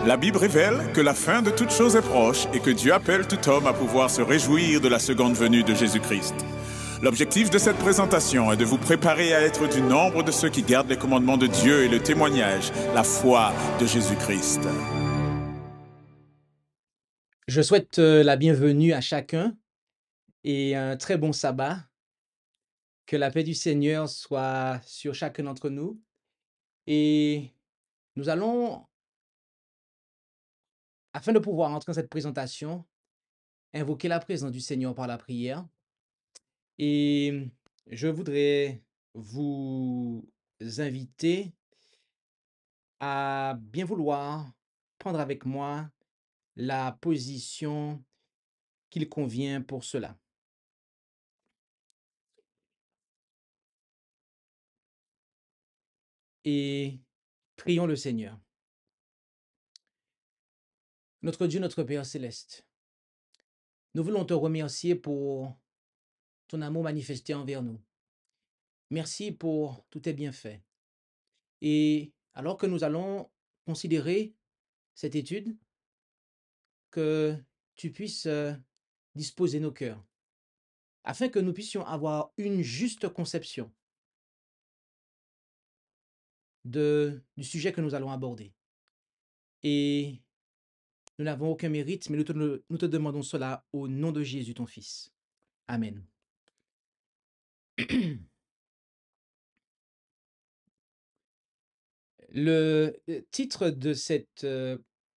La Bible révèle que la fin de toute chose est proche et que Dieu appelle tout homme à pouvoir se réjouir de la seconde venue de Jésus-Christ. L'objectif de cette présentation est de vous préparer à être du nombre de ceux qui gardent les commandements de Dieu et le témoignage, la foi de Jésus-Christ. Je souhaite la bienvenue à chacun et un très bon sabbat. Que la paix du Seigneur soit sur chacun d'entre nous. Et nous allons, afin de pouvoir entrer dans cette présentation, invoquer la présence du Seigneur par la prière. Et je voudrais vous inviter à bien vouloir prendre avec moi la position qu'il convient pour cela. Et prions le Seigneur. Notre Dieu, notre Père céleste, nous voulons te remercier pour ton amour manifesté envers nous. Merci pour tous tes bienfaits. Et alors que nous allons considérer cette étude, que tu puisses disposer nos cœurs, afin que nous puissions avoir une juste conception du sujet que nous allons aborder. Et nous n'avons aucun mérite, mais nous te demandons cela au nom de Jésus, ton Fils. Amen. Le titre de cette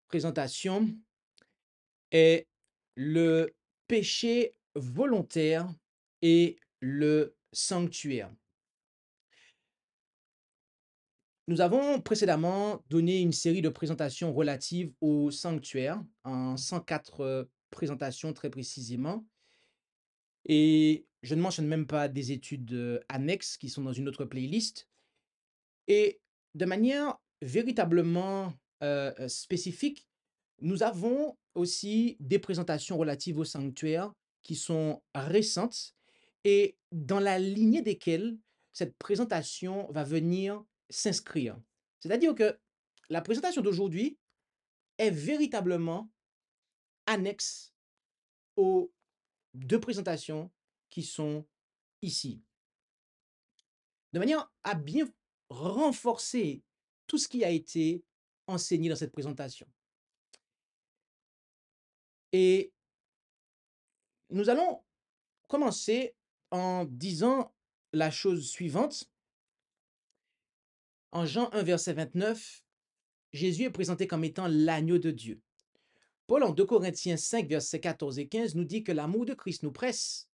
présentation est le péché volontaire et le sanctuaire. Nous avons précédemment donné une série de présentations relatives au sanctuaire, en 104 présentations très précisément. Et je ne mentionne même pas des études annexes qui sont dans une autre playlist. Et de manière véritablement spécifique, nous avons aussi des présentations relatives au sanctuaire qui sont récentes et dans la lignée desquelles cette présentation va venir s'inscrire. C'est-à-dire que la présentation d'aujourd'hui est véritablement annexe aux deux présentations qui sont ici. De manière à bien renforcer tout ce qui a été enseigné dans cette présentation. Et nous allons commencer en disant la chose suivante. En Jean 1, verset 29, Jésus est présenté comme étant l'agneau de Dieu. Paul, en 2 Corinthiens 5, versets 14 et 15, nous dit que l'amour de Christ nous presse,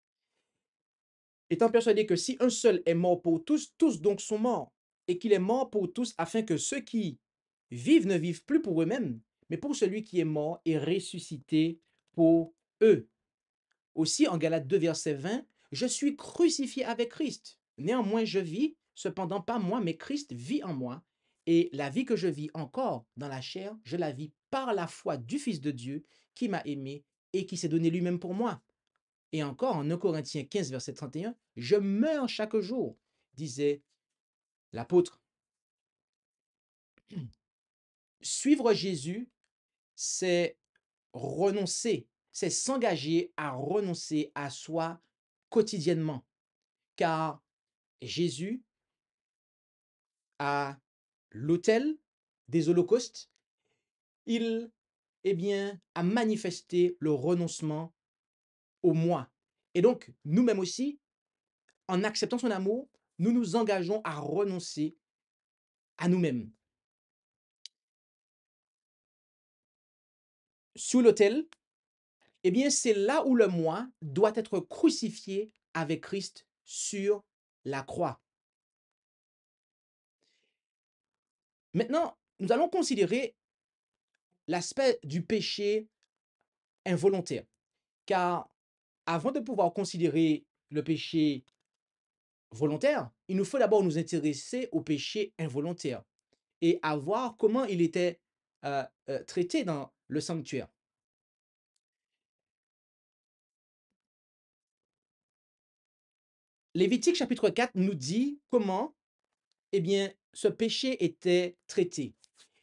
étant persuadé que si un seul est mort pour tous, tous donc sont morts, et qu'il est mort pour tous afin que ceux qui vivent ne vivent plus pour eux-mêmes, mais pour celui qui est mort et ressuscité pour eux. Aussi, en Galates 2, verset 20, je suis crucifié avec Christ. Néanmoins, je vis, cependant pas moi, mais Christ vit en moi. Et la vie que je vis encore dans la chair, je la vis par la foi du Fils de Dieu qui m'a aimé et qui s'est donné lui-même pour moi. Et encore, en 1 Corinthiens 15, verset 31, je meurs chaque jour, disait l'apôtre. Suivre Jésus, c'est renoncer, c'est s'engager à renoncer à soi quotidiennement. Car Jésus, à l'autel des holocaustes, il a manifesté le renoncement au moi. Et donc, nous-mêmes aussi, en acceptant son amour, nous nous engageons à renoncer à nous-mêmes. Sous l'autel, c'est là où le moi doit être crucifié avec Christ sur la croix. Maintenant, nous allons considérer l'aspect du péché involontaire. Car avant de pouvoir considérer le péché volontaire, il nous faut d'abord nous intéresser au péché involontaire et à voir comment il était traité dans le sanctuaire. Lévitique chapitre 4 nous dit comment ce péché était traité.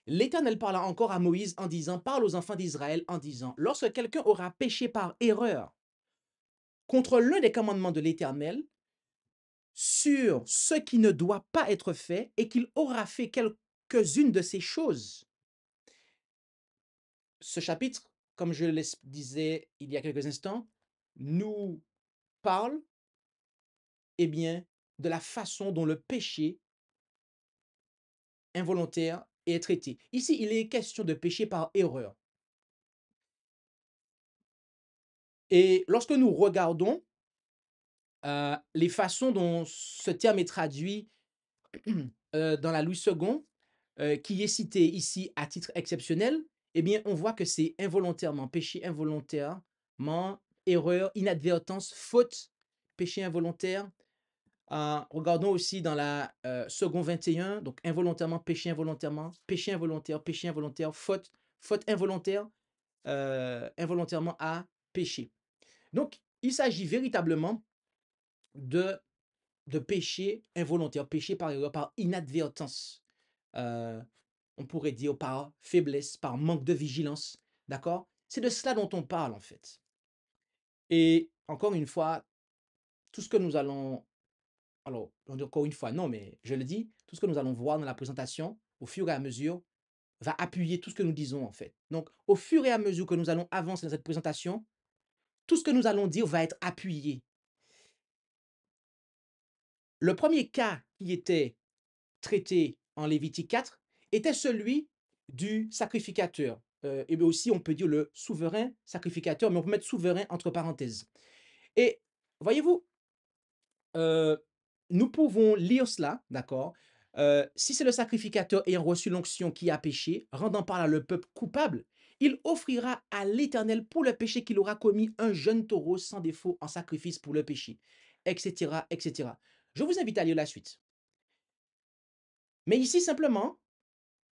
L'Éternel parla encore à Moïse en disant, parle aux enfants d'Israël en disant, lorsque quelqu'un aura péché par erreur contre l'un des commandements de l'Éternel, sur ce qui ne doit pas être fait, et qu'il aura fait quelques-unes de ces choses. Ce chapitre, comme je le disais il y a quelques instants, nous parle, eh bien, de la façon dont le péché involontaire est traité. Ici, il est question de péché par erreur. Et lorsque nous regardons les façons dont ce terme est traduit dans la Louis II, qui est cité ici à titre exceptionnel, eh bien, on voit que c'est involontairement, péché involontairement, erreur, inadvertance, faute, péché involontaire. Regardons aussi dans la second 21, donc involontairement, péché involontaire, faute, faute involontaire, involontairement à péché. Donc, il s'agit véritablement de péché involontaire, péché par erreur, par inadvertance. Euh, on pourrait dire par faiblesse, par manque de vigilance. D'accord? C'est de cela dont on parle en fait. Et encore une fois, tout ce que nous allons, alors, on dit encore une fois, non, mais je le dis, tout ce que nous allons voir dans la présentation, au fur et à mesure, va appuyer tout ce que nous disons en fait. Donc, au fur et à mesure que nous allons avancer dans cette présentation, tout ce que nous allons dire va être appuyé. Le premier cas qui était traité en Lévitique 4 était celui du sacrificateur. Et aussi, on peut dire le souverain sacrificateur, mais on peut mettre souverain entre parenthèses. Et voyez-vous, nous pouvons lire cela, d'accord? Si c'est le sacrificateur ayant reçu l'onction qui a péché, rendant par là le peuple coupable, il offrira à l'Éternel pour le péché qu'il aura commis un jeune taureau sans défaut en sacrifice pour le péché, etc., etc. Je vous invite à lire la suite. Mais ici, simplement,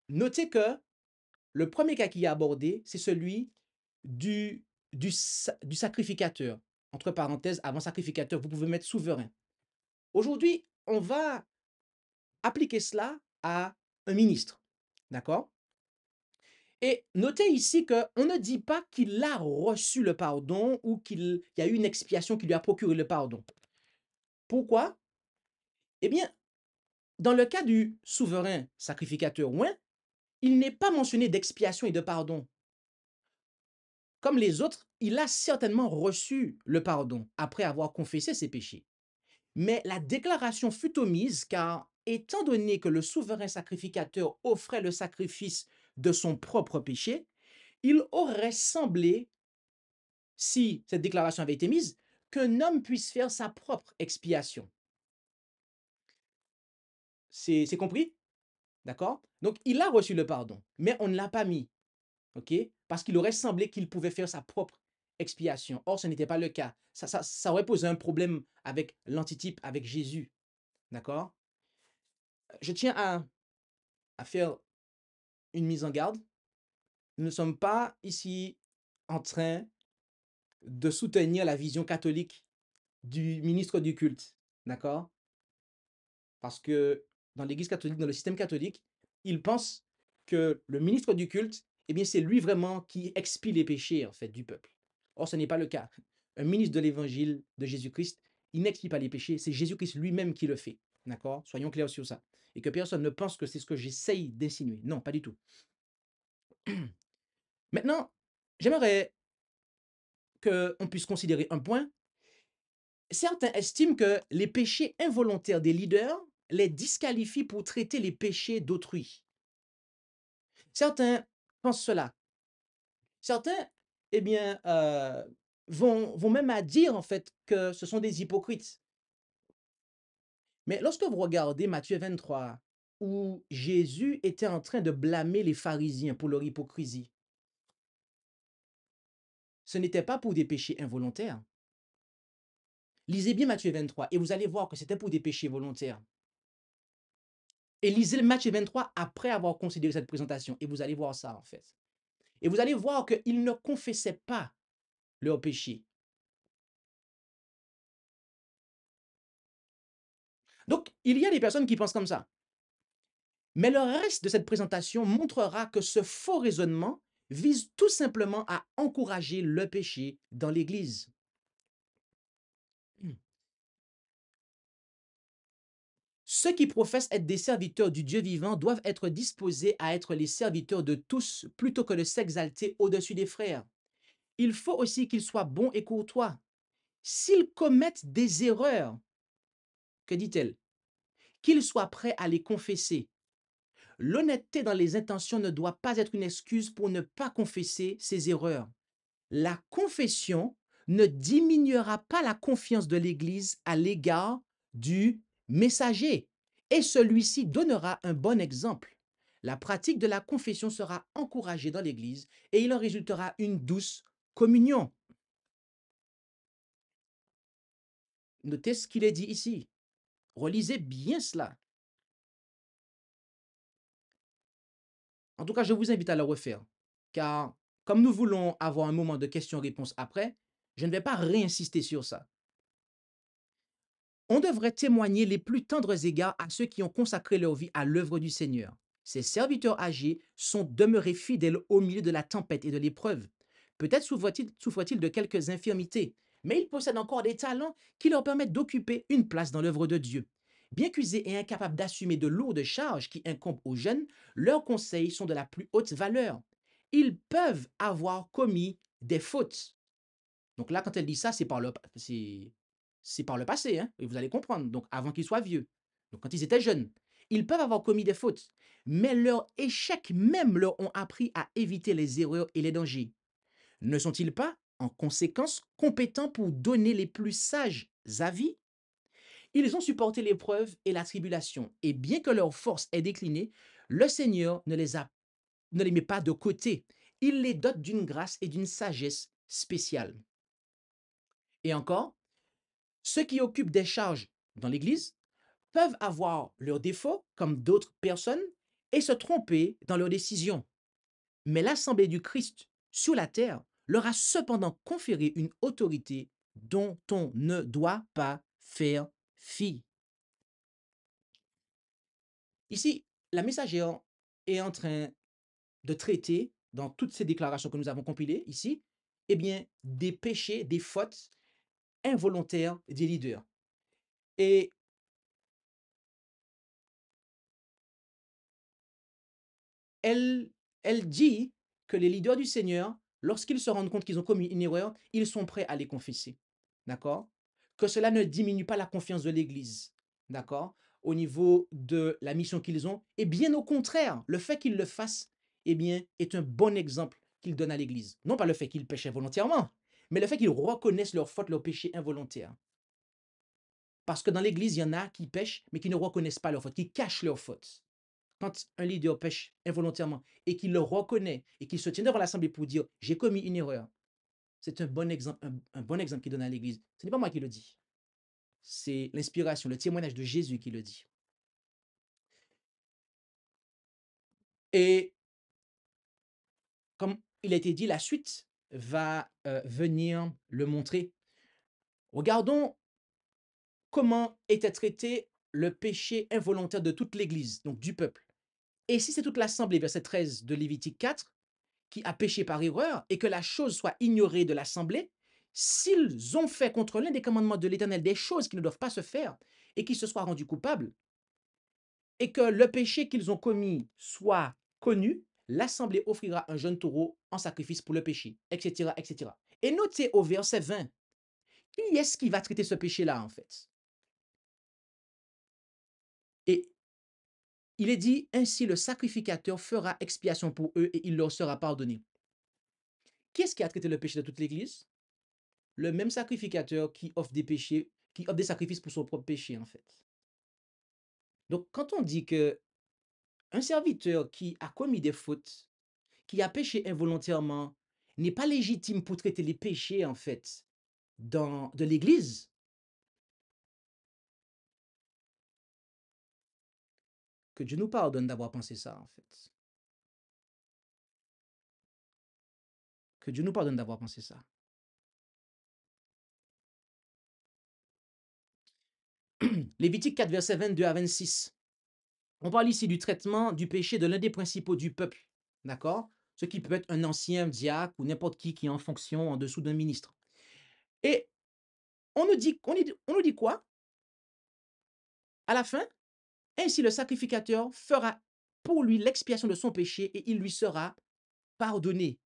notez que le premier cas qui est abordé, c'est celui du sacrificateur. Entre parenthèses, avant sacrificateur, vous pouvez mettre souverain. Aujourd'hui, on va appliquer cela à un ministre. D'accord? Et notez ici qu'on ne dit pas qu'il a reçu le pardon ou qu'il y a eu une expiation qui lui a procuré le pardon. Pourquoi? Eh bien, dans le cas du souverain sacrificateur, ouais, il n'est pas mentionné d'expiation et de pardon. Comme les autres, il a certainement reçu le pardon après avoir confessé ses péchés. Mais la déclaration fut omise car, étant donné que le souverain sacrificateur offrait le sacrifice de son propre péché, il aurait semblé, si cette déclaration avait été mise, qu'un homme puisse faire sa propre expiation. C'est compris? D'accord? Donc, il a reçu le pardon, mais on ne l'a pas mis. OK? Parce qu'il aurait semblé qu'il pouvait faire sa propre expiation. Or, ce n'était pas le cas. Ça aurait posé un problème avec l'antitype, avec Jésus. D'accord? Je tiens à faire une mise en garde. Nous ne sommes pas ici en train de soutenir la vision catholique du ministre du culte. D'accord? Parce que dans l'Église catholique, dans le système catholique, ils pensent que le ministre du culte, eh bien, c'est lui vraiment qui expie les péchés, en fait, du peuple. Or, ce n'est pas le cas. Un ministre de l'Évangile de Jésus-Christ, il n'expie pas les péchés, c'est Jésus-Christ lui-même qui le fait. D'accord? Soyons clairs sur ça. Et que personne ne pense que c'est ce que j'essaye d'insinuer. Non, pas du tout. Maintenant, j'aimerais qu'on puisse considérer un point. Certains estiment que les péchés involontaires des leaders les disqualifient pour traiter les péchés d'autrui. Certains pensent cela. Certains, eh bien, vont même à dire en fait que ce sont des hypocrites. Mais lorsque vous regardez Matthieu 23, où Jésus était en train de blâmer les pharisiens pour leur hypocrisie, ce n'était pas pour des péchés involontaires. Lisez bien Matthieu 23 et vous allez voir que c'était pour des péchés volontaires. Et lisez le Matthieu 23 après avoir considéré cette présentation et vous allez voir ça en fait. Et vous allez voir qu'ils ne confessaient pas leurs péchés. Donc, il y a des personnes qui pensent comme ça. Mais le reste de cette présentation montrera que ce faux raisonnement vise tout simplement à encourager le péché dans l'Église. Ceux qui professent être des serviteurs du Dieu vivant doivent être disposés à être les serviteurs de tous plutôt que de s'exalter au-dessus des frères. Il faut aussi qu'ils soient bons et courtois. S'ils commettent des erreurs, que dit-elle? Qu'ils soient prêts à les confesser. L'honnêteté dans les intentions ne doit pas être une excuse pour ne pas confesser ses erreurs. La confession ne diminuera pas la confiance de l'Église à l'égard du messager et celui-ci donnera un bon exemple. La pratique de la confession sera encouragée dans l'Église et il en résultera une douce communion. Notez ce qu'il est dit ici. Relisez bien cela. En tout cas, je vous invite à le refaire, car comme nous voulons avoir un moment de questions-réponses après, je ne vais pas réinsister sur ça. On devrait témoigner les plus tendres égards à ceux qui ont consacré leur vie à l'œuvre du Seigneur. Ces serviteurs âgés sont demeurés fidèles au milieu de la tempête et de l'épreuve. Peut-être souffrent-ils de quelques infirmités, mais ils possèdent encore des talents qui leur permettent d'occuper une place dans l'œuvre de Dieu. Bien qu'usés et incapables d'assumer de lourdes charges qui incombent aux jeunes, leurs conseils sont de la plus haute valeur. Ils peuvent avoir commis des fautes. Donc là, quand elle dit ça, c'est par le passé, hein, et vous allez comprendre. Donc avant qu'ils soient vieux. Donc quand ils étaient jeunes, ils peuvent avoir commis des fautes, mais leurs échecs même leur ont appris à éviter les erreurs et les dangers. Ne sont-ils pas, en conséquence, compétents pour donner les plus sages avis? Ils ont supporté l'épreuve et la tribulation, et bien que leur force ait décliné, le Seigneur ne les met pas de côté. Il les dote d'une grâce et d'une sagesse spéciale. Et encore, ceux qui occupent des charges dans l'Église peuvent avoir leurs défauts comme d'autres personnes et se tromper dans leurs décisions. Mais l'Assemblée du Christ sur la terre leur a cependant conféré une autorité dont on ne doit pas faire fi. Ici, la messagère est en train de traiter, dans toutes ces déclarations que nous avons compilées ici, eh bien, des péchés, des fautes involontaires des leaders. Et elle, elle dit que les leaders du Seigneur, lorsqu'ils se rendent compte qu'ils ont commis une erreur, ils sont prêts à les confesser. D'accord? Que cela ne diminue pas la confiance de l'Église. D'accord? Au niveau de la mission qu'ils ont. Et bien au contraire, le fait qu'ils le fassent, eh bien, est un bon exemple qu'ils donnent à l'Église. Non pas le fait qu'ils péchaient volontairement, mais le fait qu'ils reconnaissent leurs fautes, leurs péchés involontaires. Parce que dans l'Église, il y en a qui pêchent, mais qui ne reconnaissent pas leurs fautes, qui cachent leurs fautes. Quand un leader pêche involontairement et qu'il le reconnaît et qu'il se tient devant l'assemblée pour dire j'ai commis une erreur, c'est un bon exemple, un bon exemple qu'il donne à l'Église. Ce n'est pas moi qui le dis. C'est l'inspiration, le témoignage de Jésus qui le dit. Et comme il a été dit, la suite va venir le montrer. Regardons comment était traité le péché involontaire de toute l'Église, donc du peuple. Et si c'est toute l'assemblée, verset 13 de Lévitique 4, qui a péché par erreur et que la chose soit ignorée de l'assemblée, s'ils ont fait contre l'un des commandements de l'Éternel des choses qui ne doivent pas se faire et qu'ils se soient rendus coupables, et que le péché qu'ils ont commis soit connu, l'assemblée offrira un jeune taureau en sacrifice pour le péché, etc., etc. Et notez au verset 20, qui est-ce qui va traiter ce péché-là, en fait? Et il est dit, ainsi le sacrificateur fera expiation pour eux et il leur sera pardonné. Qui est-ce qui a traité le péché de toute l'Église? Le même sacrificateur qui offre des péchés, qui offre des sacrifices pour son propre péché, en fait. Donc, quand on dit que un serviteur qui a commis des fautes, qui a péché involontairement, n'est pas légitime pour traiter les péchés, en fait, de l'Église, que Dieu nous pardonne d'avoir pensé ça, en fait. Que Dieu nous pardonne d'avoir pensé ça. Lévitique 4, verset 22 à 26. On parle ici du traitement du péché de l'un des principaux du peuple, d'accord? Ce qui peut être un ancien diacre ou n'importe qui est en fonction en dessous d'un ministre. Et on nous dit quoi? À la fin, ainsi le sacrificateur fera pour lui l'expiation de son péché et il lui sera pardonné.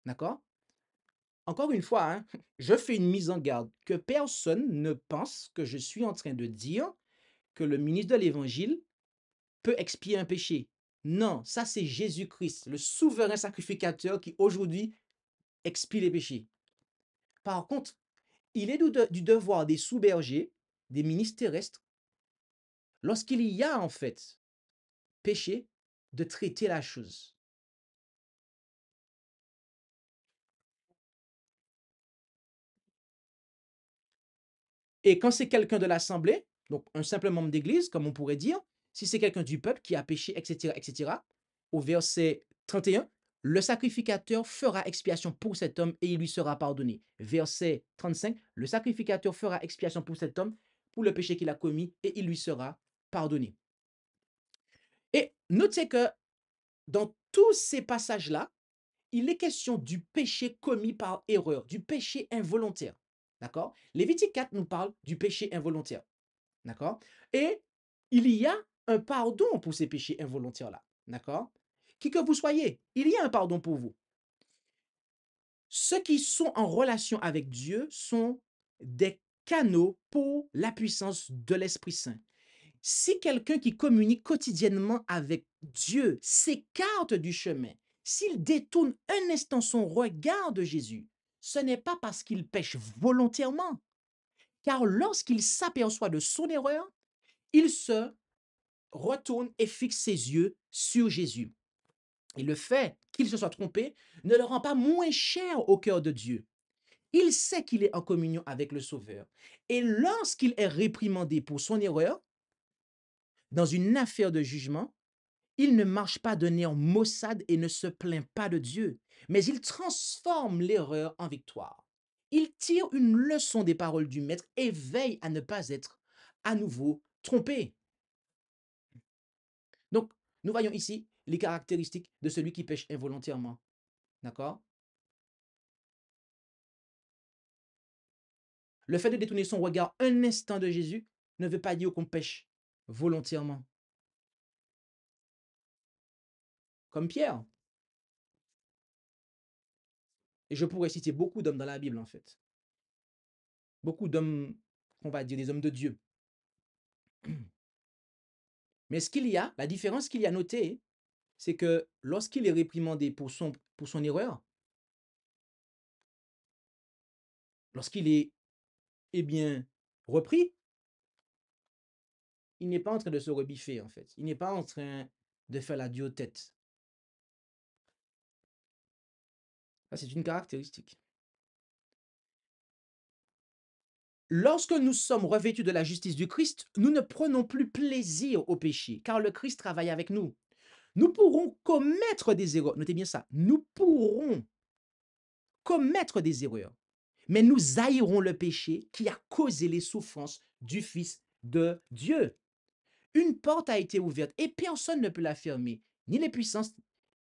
D'accord? Encore une fois, hein, je fais une mise en garde que personne ne pense que je suis en train de dire que le ministre de l'Évangile peut expier un péché. Non, ça c'est Jésus-Christ, le souverain sacrificateur qui aujourd'hui expie les péchés. Par contre, il est du devoir des sous-bergers, des ministres terrestres, lorsqu'il y a en fait péché, de traiter la chose. Et quand c'est quelqu'un de l'assemblée, donc un simple membre d'église, comme on pourrait dire, si c'est quelqu'un du peuple qui a péché, etc., etc., au verset 31, le sacrificateur fera expiation pour cet homme et il lui sera pardonné. Verset 35, le sacrificateur fera expiation pour cet homme pour le péché qu'il a commis et il lui sera pardonné. Et notez que dans tous ces passages-là, il est question du péché commis par erreur, du péché involontaire. D'accord? Lévitique 4 nous parle du péché involontaire. D'accord? Et il y a un pardon pour ces péchés involontaires-là. D'accord? Qui que vous soyez, il y a un pardon pour vous. Ceux qui sont en relation avec Dieu sont des canaux pour la puissance de l'Esprit Saint. Si quelqu'un qui communique quotidiennement avec Dieu s'écarte du chemin, s'il détourne un instant son regard de Jésus, ce n'est pas parce qu'il pêche volontairement, car lorsqu'il s'aperçoit de son erreur, il se retourne et fixe ses yeux sur Jésus. Et le fait qu'il se soit trompé ne le rend pas moins cher au cœur de Dieu. Il sait qu'il est en communion avec le Sauveur. Et lorsqu'il est réprimandé pour son erreur, dans une affaire de jugement, il ne marche pas d'un air maussade et ne se plaint pas de Dieu, mais il transforme l'erreur en victoire. Il tire une leçon des paroles du Maître et veille à ne pas être à nouveau trompé. Donc, nous voyons ici les caractéristiques de celui qui pêche involontairement. D'accord? Le fait de détourner son regard un instant de Jésus ne veut pas dire qu'on pêche volontairement. Comme Pierre. Et je pourrais citer beaucoup d'hommes dans la Bible, en fait. Beaucoup d'hommes, on va dire des hommes de Dieu. Mais ce qu'il y a, la différence qu'il y a notée, c'est que lorsqu'il est réprimandé pour son erreur, lorsqu'il est, eh bien, repris, il n'est pas en train de se rebiffer, en fait. Il n'est pas en train de faire la diotète. Ça, c'est une caractéristique. Lorsque nous sommes revêtus de la justice du Christ, nous ne prenons plus plaisir au péché, car le Christ travaille avec nous. Nous pourrons commettre des erreurs. Notez bien ça. Nous pourrons commettre des erreurs, mais nous haïrons le péché qui a causé les souffrances du Fils de Dieu. Une porte a été ouverte et personne ne peut la fermer, ni les puissances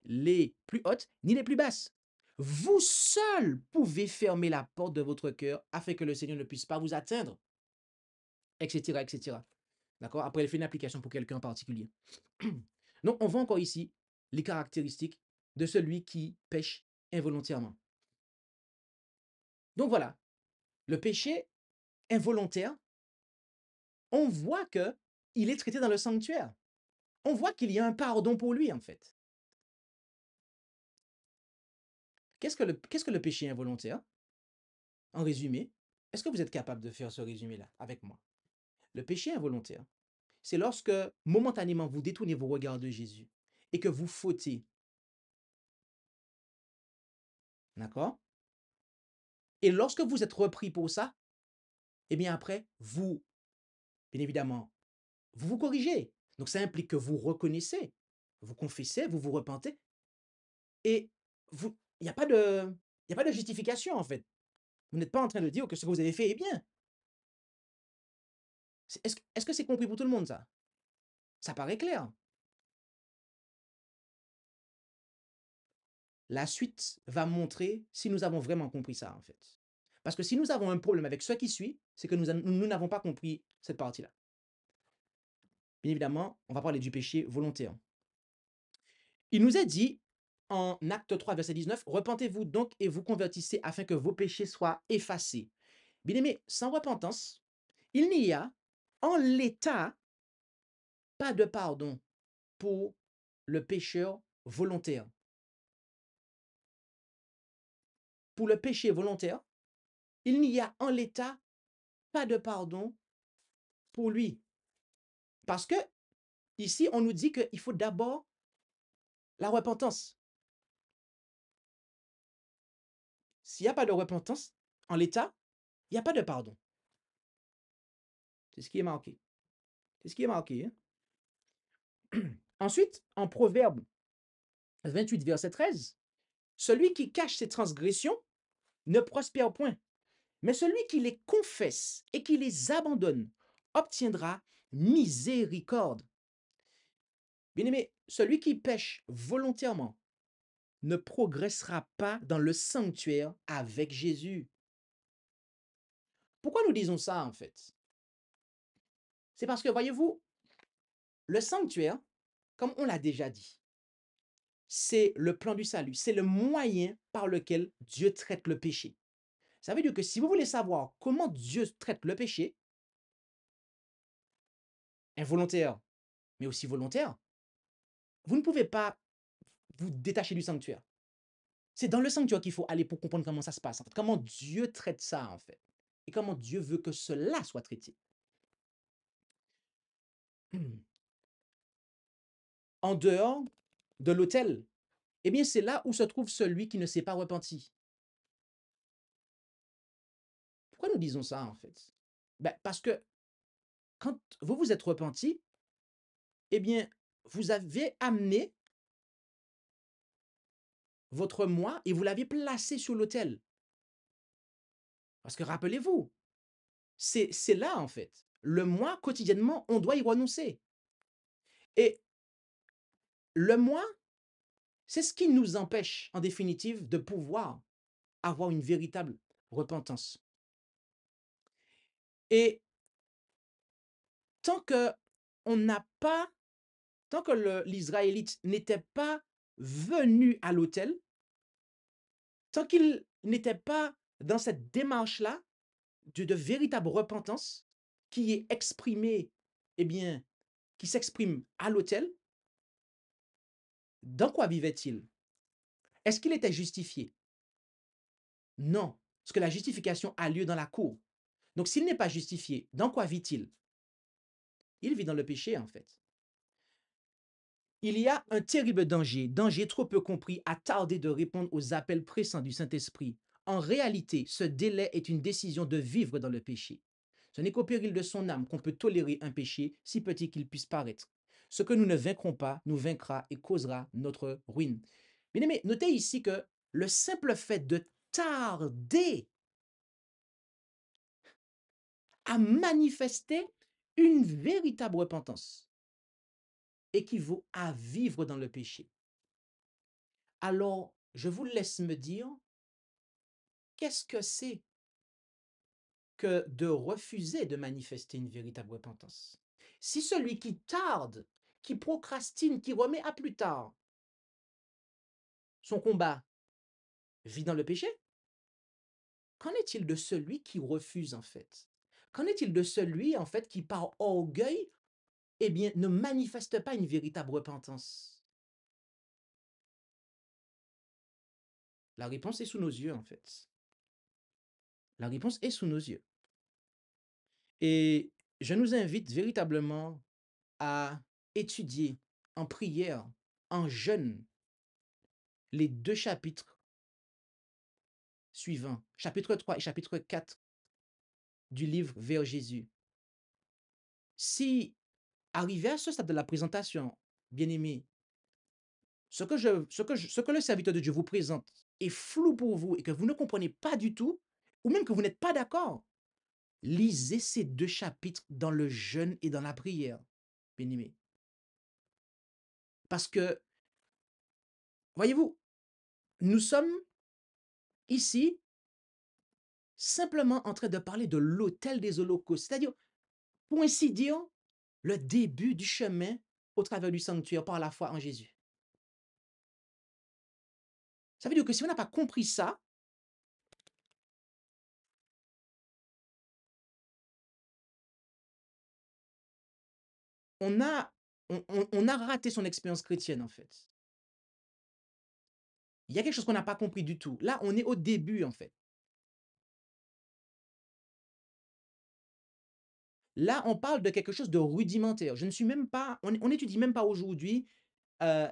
les plus hautes, ni les plus basses. Vous seul pouvez fermer la porte de votre cœur afin que le Seigneur ne puisse pas vous atteindre, etc., etc. D'accord? Après, elle fait une application pour quelqu'un en particulier. Donc, on voit encore ici les caractéristiques de celui qui pêche involontairement. Donc voilà, le péché involontaire, on voit que il est traité dans le sanctuaire. On voit qu'il y a un pardon pour lui, en fait. Qu'est-ce que le péché involontaire? En résumé, est-ce que vous êtes capable de faire ce résumé-là avec moi? Le péché involontaire, c'est lorsque momentanément vous détournez vos regards de Jésus et que vous fautez. D'accord? Et lorsque vous êtes repris pour ça, eh bien après, vous, bien évidemment, vous vous corrigez. Donc ça implique que vous reconnaissez, vous confessez, vous vous repentez et vous, il n'y a pas de, il y a pas de justification en fait. Vous n'êtes pas en train de dire que ce que vous avez fait est bien. Est-ce que c'est compris pour tout le monde ça? Ça paraît clair. la suite va montrer si nous avons vraiment compris ça, en fait. Parce que si nous avons un problème avec ce qui suit, c'est que nous n'avons pas compris cette partie-là. Bien évidemment, on va parler du péché volontaire. Il nous est dit en Acte 3, verset 19, repentez-vous donc et vous convertissez afin que vos péchés soient effacés. Bien aimé, sans repentance, il n'y a en l'état pas de pardon pour le pécheur volontaire. Pour le péché volontaire, il n'y a en l'état pas de pardon pour lui. Parce que ici, on nous dit qu'il faut d'abord la repentance. S'il n'y a pas de repentance, en l'état, il n'y a pas de pardon. C'est ce qui est marqué. C'est ce qui est marqué. Hein. Ensuite, en Proverbe 28, verset 13, celui qui cache ses transgressions ne prospère point, mais celui qui les confesse et qui les abandonne obtiendra miséricorde. Bien-aimé, celui qui pêche volontairement ne progressera pas dans le sanctuaire avec Jésus. Pourquoi nous disons ça en fait? C'est parce que, voyez-vous, le sanctuaire, comme on l'a déjà dit, c'est le plan du salut, c'est le moyen par lequel Dieu traite le péché. Ça veut dire que si vous voulez savoir comment Dieu traite le péché, involontaire, mais aussi volontaire, vous ne pouvez pas vous détacher du sanctuaire. C'est dans le sanctuaire qu'il faut aller pour comprendre comment ça se passe, en fait, comment Dieu traite ça, en fait, et comment Dieu veut que cela soit traité. En dehors de l'autel, eh bien, c'est là où se trouve celui qui ne s'est pas repenti. Pourquoi nous disons ça, en fait? Ben, parce que quand vous vous êtes repenti, eh bien, vous avez amené votre moi et vous l'avez placé sur l'autel. Parce que rappelez-vous, c'est là, en fait. Le moi, quotidiennement, on doit y renoncer. Et le moi, c'est ce qui nous empêche, en définitive, de pouvoir avoir une véritable repentance. Et tant que on n'a pas, tant que l'Israélite n'était pas venu à l'autel, tant qu'il n'était pas dans cette démarche-là de véritable repentance qui est exprimée, eh bien, qui s'exprime à l'autel, dans quoi vivait-il? Est-ce qu'il était justifié? Non, parce que la justification a lieu dans la cour. Donc, s'il n'est pas justifié, dans quoi vit-il? Il vit dans le péché, en fait. Il y a un terrible danger, danger trop peu compris, à tarder de répondre aux appels pressants du Saint-Esprit. En réalité, ce délai est une décision de vivre dans le péché. Ce n'est qu'au péril de son âme qu'on peut tolérer un péché, si petit qu'il puisse paraître. Ce que nous ne vaincrons pas nous vaincra et causera notre ruine. Bien aimé, notez ici que le simple fait de tarder à manifester une véritable repentance équivaut à vivre dans le péché. Alors, je vous laisse me dire, qu'est-ce que c'est que de refuser de manifester une véritable repentance? Si celui qui tarde, qui procrastine, qui remet à plus tard son combat vit dans le péché, qu'en est-il de celui qui refuse en fait? Qu'en est-il de celui en fait qui par orgueil, eh bien, ne manifeste pas une véritable repentance? La réponse est sous nos yeux en fait. La réponse est sous nos yeux. Et je nous invite véritablement à étudier en prière, en jeûne, les deux chapitres suivants, chapitre 3 et chapitre 4 du livre Vers Jésus. Si, arrivé à ce stade de la présentation, bien aimé, ce que le serviteur de Dieu vous présente est flou pour vous et que vous ne comprenez pas du tout, ou même que vous n'êtes pas d'accord, lisez ces deux chapitres dans le jeûne et dans la prière, bien aimé. Parce que, voyez-vous, Nous sommes ici simplement en train de parler de l'autel des holocaustes, c'est-à-dire, pour ainsi dire, le début du chemin au travers du sanctuaire par la foi en Jésus. Ça veut dire que si on n'a pas compris ça, on a, on a raté son expérience chrétienne, en fait. Il y a quelque chose qu'on n'a pas compris du tout. Là, on est au début, en fait. Là, on parle de quelque chose de rudimentaire. Je ne suis même pas, on n'étudie même pas aujourd'hui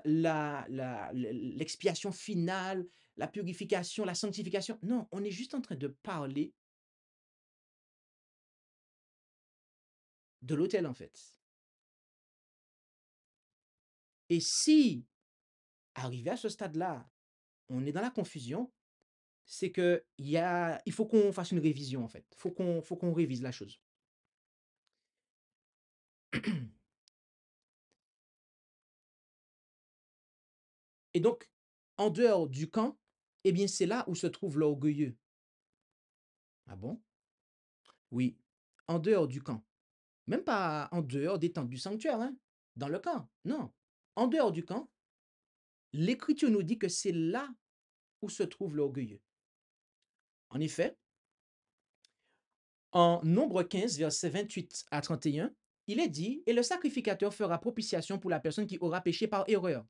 l'expiation finale, la purification, la sanctification. Non, on est juste en train de parler de l'autel, en fait. Et si, arrivé à ce stade-là, on est dans la confusion, c'est que il faut qu'on fasse une révision, en fait. Faut qu'on révise la chose. Et donc, en dehors du camp, eh bien, c'est là où se trouve l'orgueilleux. Ah bon? Oui, en dehors du camp. Même pas en dehors des tentes du sanctuaire, hein, dans le camp. Non. En dehors du camp, l'Écriture nous dit que c'est là où se trouve l'orgueilleux. En effet, en Nombre 15, versets 28 à 31, il est dit, et le sacrificateur fera propitiation pour la personne qui aura péché par erreur,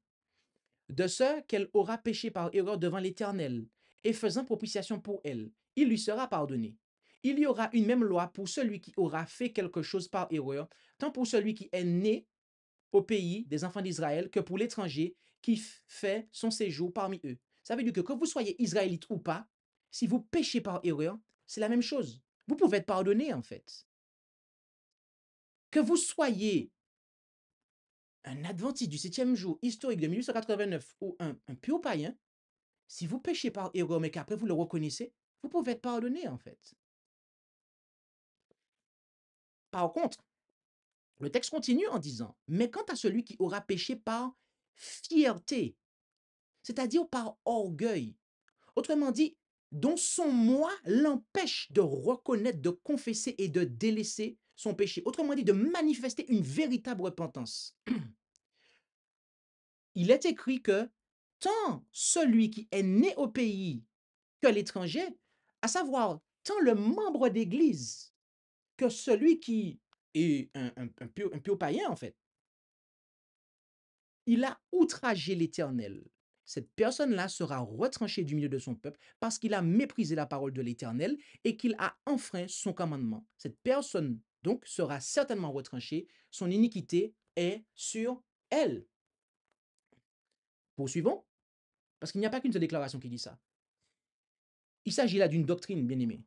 de ce qu'elle aura péché par erreur devant l'Éternel, et faisant propitiation pour elle, il lui sera pardonné. Il y aura une même loi pour celui qui aura fait quelque chose par erreur, tant pour celui qui est né au pays des enfants d'Israël que pour l'étranger qui fait son séjour parmi eux. Ça veut dire que vous soyez israélite ou pas, si vous péchez par erreur, c'est la même chose. Vous pouvez être pardonné, en fait. Que vous soyez un adventiste du 7e jour historique de 1889 ou un pur païen, si vous péchez par erreur, mais qu'après vous le reconnaissez, vous pouvez être pardonné, en fait. Par contre, le texte continue en disant, mais quant à celui qui aura péché par fierté, c'est-à-dire par orgueil, autrement dit, dont son moi l'empêche de reconnaître, de confesser et de délaisser son péché. Autrement dit, de manifester une véritable repentance. Il est écrit que tant celui qui est né au pays que l'étranger, à savoir tant le membre d'Église que celui qui est un pur païen, en fait, il a outragé l'Éternel. Cette personne-là sera retranchée du milieu de son peuple parce qu'il a méprisé la parole de l'Éternel et qu'il a enfreint son commandement. Cette personne, donc, sera certainement retranchée. Son iniquité est sur elle. Poursuivons, parce qu'il n'y a pas qu'une seule déclaration qui dit ça. Il s'agit là d'une doctrine, bien aimée.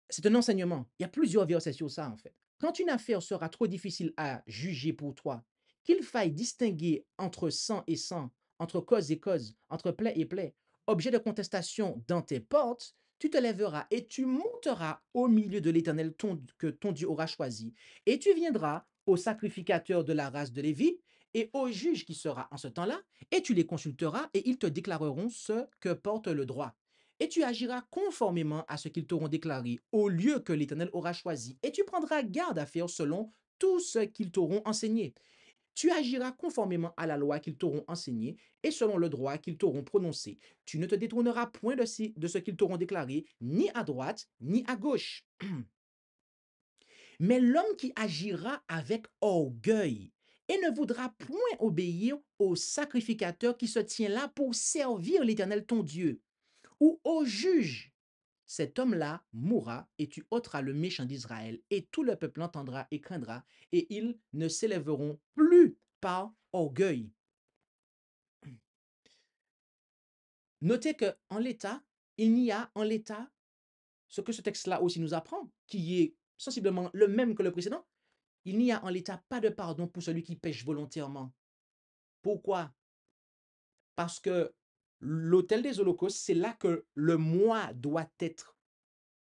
C'est un enseignement. Il y a plusieurs versets sur ça, en fait. Quand une affaire sera trop difficile à juger pour toi, qu'il faille distinguer entre sang et sang, entre cause et cause, entre plaie et plaie, objet de contestation dans tes portes, tu te lèveras et tu monteras au milieu de l'Éternel que ton Dieu aura choisi, et tu viendras au sacrificateur de la race de Lévi et au juge qui sera en ce temps-là, et tu les consulteras, et ils te déclareront ce que porte le droit. Et tu agiras conformément à ce qu'ils t'auront déclaré au lieu que l'Éternel aura choisi. Et tu prendras garde à faire selon tout ce qu'ils t'auront enseigné. Tu agiras conformément à la loi qu'ils t'auront enseignée et selon le droit qu'ils t'auront prononcé. Tu ne te détourneras point de ce qu'ils t'auront déclaré, ni à droite, ni à gauche. Mais l'homme qui agira avec orgueil et ne voudra point obéir au sacrificateur qui se tient là pour servir l'Éternel ton Dieu, ou au juge, cet homme-là mourra et tu ôteras le méchant d'Israël et tout le peuple l'entendra et craindra et ils ne s'élèveront plus par orgueil. Notez que en l'état, il n'y a en l'état ce que ce texte-là aussi nous apprend, qui est sensiblement le même que le précédent. Il n'y a en l'état pas de pardon pour celui qui pêche volontairement. Pourquoi? Parce que l'autel des holocaustes, c'est là que le moi doit être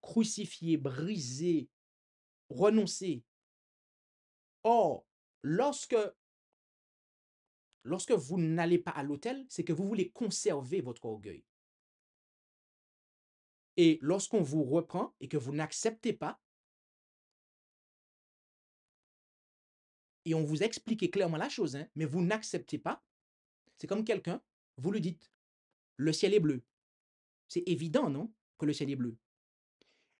crucifié, brisé, renoncé. Or, lorsque lorsque vous n'allez pas à l'autel, c'est que vous voulez conserver votre orgueil. Et lorsqu'on vous reprend et que vous n'acceptez pas, et on vous a expliqué clairement la chose, hein, mais vous n'acceptez pas, c'est comme quelqu'un, vous lui dites, le ciel est bleu. C'est évident, non, que le ciel est bleu.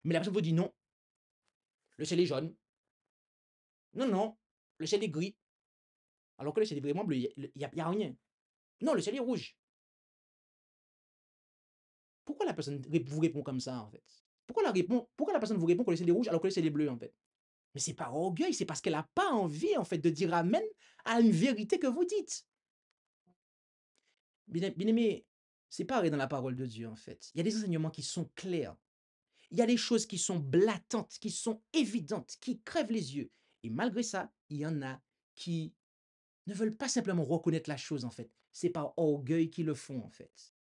Mais la personne vous dit non, le ciel est jaune. Non, non, le ciel est gris. Alors que le ciel est vraiment bleu, il n'y a rien. Non, le ciel est rouge. Pourquoi la personne vous répond comme ça, en fait? Pourquoi la personne vous répond que le ciel est rouge alors que le ciel est bleu, en fait? Mais c'est par orgueil, c'est parce qu'elle n'a pas envie, en fait, de dire amen à une vérité que vous dites. Bien aimé, c'est pareil dans la parole de Dieu, en fait. Il y a des enseignements qui sont clairs. Il y a des choses qui sont blatantes, qui sont évidentes, qui crèvent les yeux. Et malgré ça, il y en a qui ne veulent pas simplement reconnaître la chose, en fait. C'est par orgueil qu'ils le font, en fait.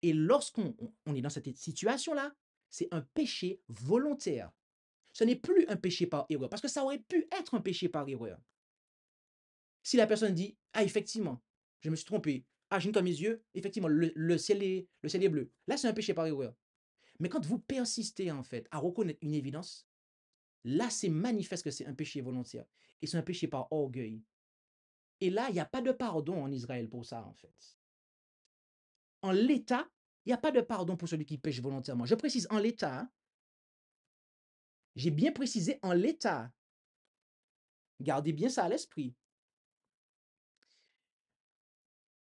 Et lorsqu'on est dans cette situation-là, c'est un péché volontaire. Ce n'est plus un péché par erreur, parce que ça aurait pu être un péché par erreur. Si la personne dit, ah, effectivement, je me suis trompé, ah, j'ai une mes yeux, effectivement, le ciel est bleu. Là, c'est un péché par erreur. Mais quand vous persistez, en fait, à reconnaître une évidence, là, c'est manifeste que c'est un péché volontaire. Et c'est un péché par orgueil. Et là, il n'y a pas de pardon en Israël pour ça, en fait. En l'état, il n'y a pas de pardon pour celui qui pêche volontairement. Je précise en l'état, hein. J'ai bien précisé en l'état. Gardez bien ça à l'esprit.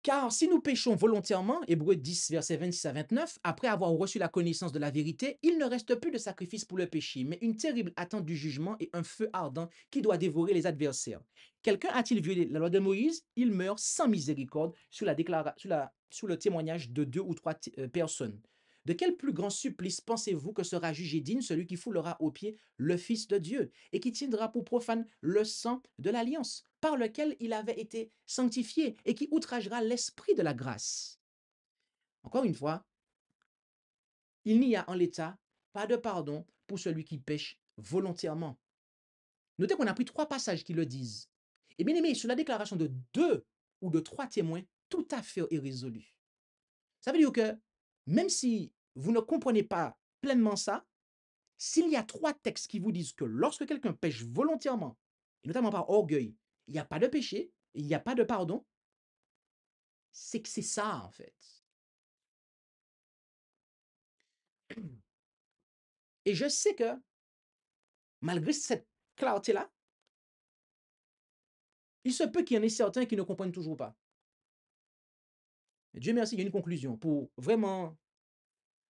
Car si nous péchons volontairement, Hébreux 10, versets 26 à 29, après avoir reçu la connaissance de la vérité, il ne reste plus de sacrifice pour le péché, mais une terrible attente du jugement et un feu ardent qui doit dévorer les adversaires. Quelqu'un a-t-il violé la loi de Moïse? Il meurt sans miséricorde sous le témoignage de deux ou trois personnes. De quel plus grand supplice pensez-vous que sera jugé digne celui qui foulera aux pieds le Fils de Dieu et qui tiendra pour profane le sang de l'alliance par lequel il avait été sanctifié et qui outragera l'esprit de la grâce? Encore une fois, il n'y a en l'état pas de pardon pour celui qui pêche volontairement. Notez qu'on a pris trois passages qui le disent. Et bien aimé, sur la déclaration de deux ou de trois témoins, tout affaire est résolue. Ça veut dire que même si vous ne comprenez pas pleinement ça, s'il y a trois textes qui vous disent que lorsque quelqu'un pêche volontairement, et notamment par orgueil, il n'y a pas de péché, il n'y a pas de pardon, c'est que c'est ça en fait. Et je sais que malgré cette clarté-là, il se peut qu'il y en ait certains qui ne comprennent toujours pas. Dieu merci, il y a une conclusion pour vraiment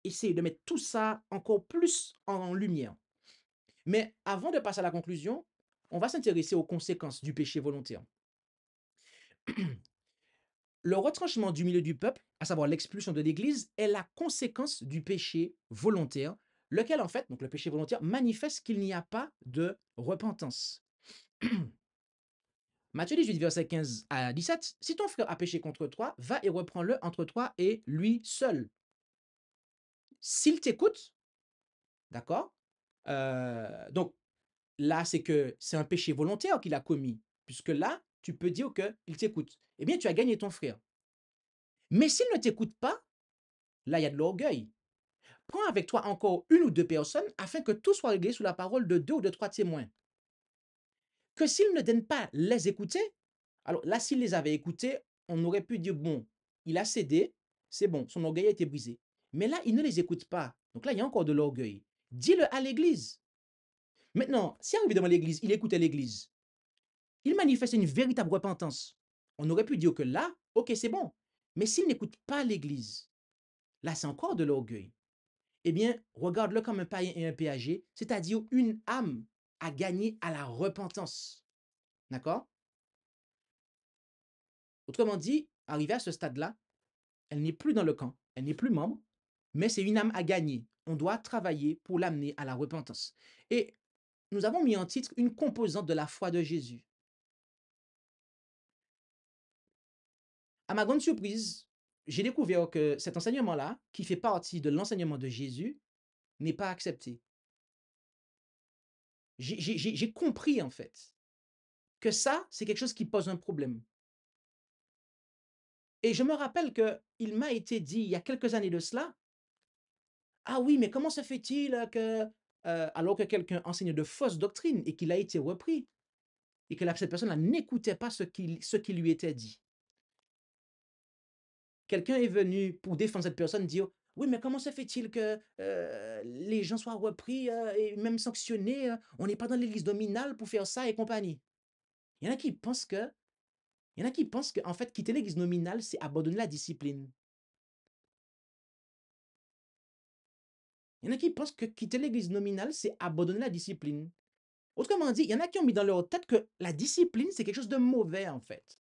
essayer de mettre tout ça encore plus en lumière. Mais avant de passer à la conclusion, on va s'intéresser aux conséquences du péché volontaire. Le retranchement du milieu du peuple, à savoir l'expulsion de l'Église, est la conséquence du péché volontaire, lequel en fait, donc le péché volontaire, manifeste qu'il n'y a pas de repentance. Matthieu 18, verset 15 à 17, si ton frère a péché contre toi, va et reprends-le entre toi et lui seul. S'il t'écoute, d'accord? Donc là, c'est que c'est un péché volontaire qu'il a commis, puisque là, tu peux dire qu'il t'écoute. Eh bien, tu as gagné ton frère. Mais s'il ne t'écoute pas, là, il y a de l'orgueil. Prends avec toi encore une ou deux personnes afin que tout soit réglé sous la parole de deux ou de trois témoins. Que s'il ne daigne pas les écouter, alors là, s'il les avait écoutés, on aurait pu dire, bon, il a cédé, c'est bon, son orgueil a été brisé. Mais là, il ne les écoute pas. Donc là, il y a encore de l'orgueil. Dis-le à l'église. Maintenant, si arrivé devant l'église, il écoutait l'église, il manifeste une véritable repentance. On aurait pu dire que là, ok, c'est bon. Mais s'il n'écoute pas l'église, là, c'est encore de l'orgueil. Eh bien, regarde-le comme un païen et un péager, c'est-à-dire une âme à gagner à la repentance. D'accord? Autrement dit, arrivé à ce stade-là, elle n'est plus dans le camp, elle n'est plus membre, mais c'est une âme à gagner. On doit travailler pour l'amener à la repentance. Et nous avons mis en titre une composante de la foi de Jésus. À ma grande surprise, j'ai découvert que cet enseignement-là, qui fait partie de l'enseignement de Jésus, n'est pas accepté. J'ai compris en fait que ça, c'est quelque chose qui pose un problème. Et je me rappelle qu'il m'a été dit il y a quelques années de cela: «Ah oui, mais comment se fait-il que» alors que quelqu'un enseigne de fausses doctrines et qu'il a été repris et que cette personne-là n'écoutait pas ce qui lui était dit. Quelqu'un est venu pour défendre cette personne, dire: «Oui, mais comment se fait-il que, les gens soient repris, et même sanctionnés, on n'est pas dans l'église dominale pour faire ça et compagnie». Il y en a qui pensent que il y en a qui pensent qu'en fait, quitter l'église nominale, c'est abandonner la discipline. Il y en a qui pensent que quitter l'église nominale, c'est abandonner la discipline. Autrement dit, il y en a qui ont mis dans leur tête que la discipline, c'est quelque chose de mauvais, en fait.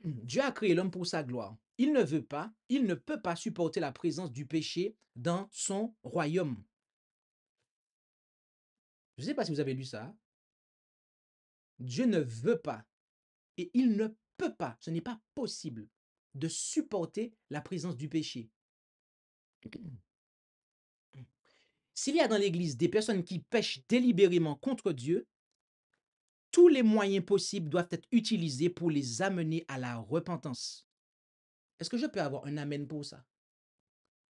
Dieu a créé l'homme pour sa gloire. Il ne veut pas, il ne peut pas supporter la présence du péché dans son royaume. Je ne sais pas si vous avez lu ça. Dieu ne veut pas et il ne peut pas, ce n'est pas possible de supporter la présence du péché. S'il y a dans l'Église des personnes qui pêchent délibérément contre Dieu, tous les moyens possibles doivent être utilisés pour les amener à la repentance. Est-ce que je peux avoir un amen pour ça?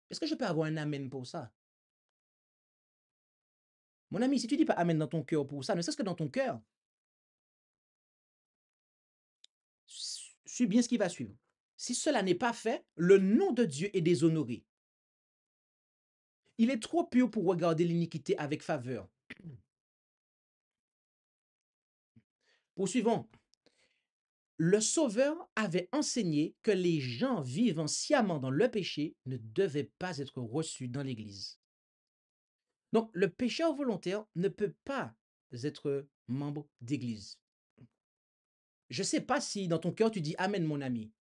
Est-ce que je peux avoir un amen pour ça? Mon ami, si tu dis pas amen dans ton cœur pour ça, ne serait-ce que dans ton cœur, suis bien ce qui va suivre. Si cela n'est pas fait, le nom de Dieu est déshonoré. Il est trop pur pour regarder l'iniquité avec faveur. Poursuivons. Le Sauveur avait enseigné que les gens vivant sciemment dans le péché ne devaient pas être reçus dans l'Église. Donc, le pécheur volontaire ne peut pas être membre d'Église. Je ne sais pas si dans ton cœur tu dis Amen, mon ami,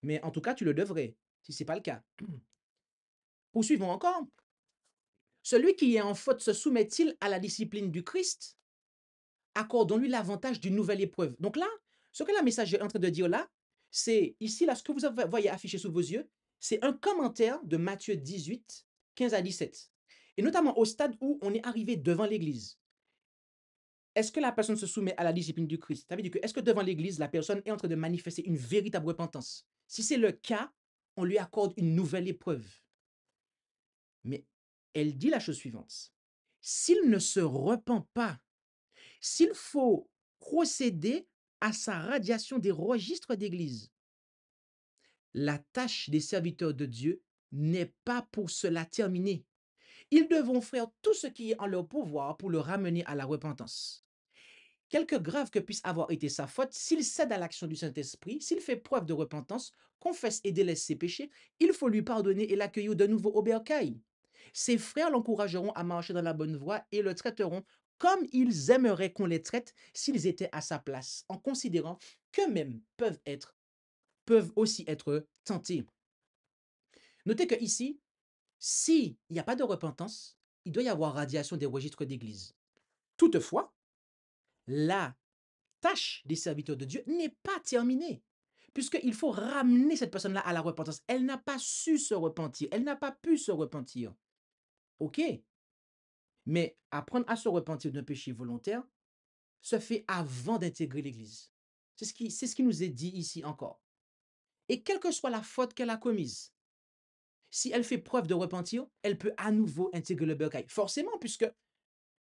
mais en tout cas, tu le devrais, si ce n'est pas le cas. Poursuivons encore. Celui qui est en faute se soumet-il à la discipline du Christ? Accordons-lui l'avantage d'une nouvelle épreuve. Donc là, ce que la messagerie est en train de dire là, c'est ici, là, ce que vous voyez affiché sous vos yeux, c'est un commentaire de Matthieu 18, 15 à 17. Et notamment au stade où on est arrivé devant l'Église. Est-ce que la personne se soumet à la discipline du Christ? Ça veut dire que est-ce que devant l'Église, la personne est en train de manifester une véritable repentance? Si c'est le cas, on lui accorde une nouvelle épreuve. Mais elle dit la chose suivante. S'il ne se repent pas, s'il faut procéder à sa radiation des registres d'Église, la tâche des serviteurs de Dieu n'est pas pour cela terminée. Ils devront faire tout ce qui est en leur pouvoir pour le ramener à la repentance. Quelque grave que puisse avoir été sa faute, s'il cède à l'action du Saint-Esprit, s'il fait preuve de repentance, confesse et délaisse ses péchés, il faut lui pardonner et l'accueillir de nouveau au bercail. Ses frères l'encourageront à marcher dans la bonne voie et le traiteront comme ils aimeraient qu'on les traite s'ils étaient à sa place, en considérant qu'eux-mêmes peuvent aussi être tentés. Notez que ici, s'il n'y a pas de repentance, il doit y avoir radiation des registres d'Église. Toutefois, la tâche des serviteurs de Dieu n'est pas terminée, puisqu'il faut ramener cette personne-là à la repentance. Elle n'a pas su se repentir, elle n'a pas pu se repentir. OK, mais apprendre à se repentir d'un péché volontaire se fait avant d'intégrer l'Église. C'est ce qui nous est dit ici encore. Et quelle que soit la faute qu'elle a commise, si elle fait preuve de repentir, elle peut à nouveau intégrer le bercail. Forcément, puisque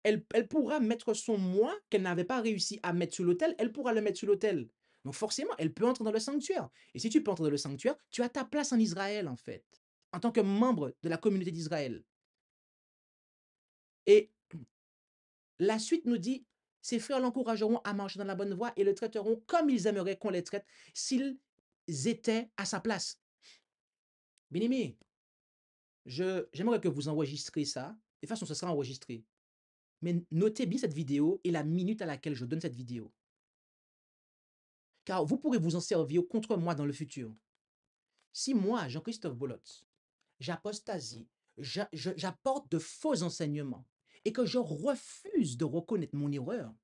elle pourra mettre son moi qu'elle n'avait pas réussi à mettre sur l'autel, elle pourra le mettre sur l'autel. Donc forcément, elle peut entrer dans le sanctuaire. Et si tu peux entrer dans le sanctuaire, tu as ta place en Israël, en fait, en tant que membre de la communauté d'Israël. Et la suite nous dit, ses frères l'encourageront à marcher dans la bonne voie et le traiteront comme ils aimeraient qu'on les traite s'ils étaient à sa place. Bien-aimé, j'aimerais que vous enregistrez ça. De toute façon, ce sera enregistré. Mais notez bien cette vidéo et la minute à laquelle je donne cette vidéo. Car vous pourrez vous en servir contre moi dans le futur. Si moi, Jean-Christophe Bolot, j'apostasie, j'apporte de faux enseignements et que je refuse de reconnaître mon erreur,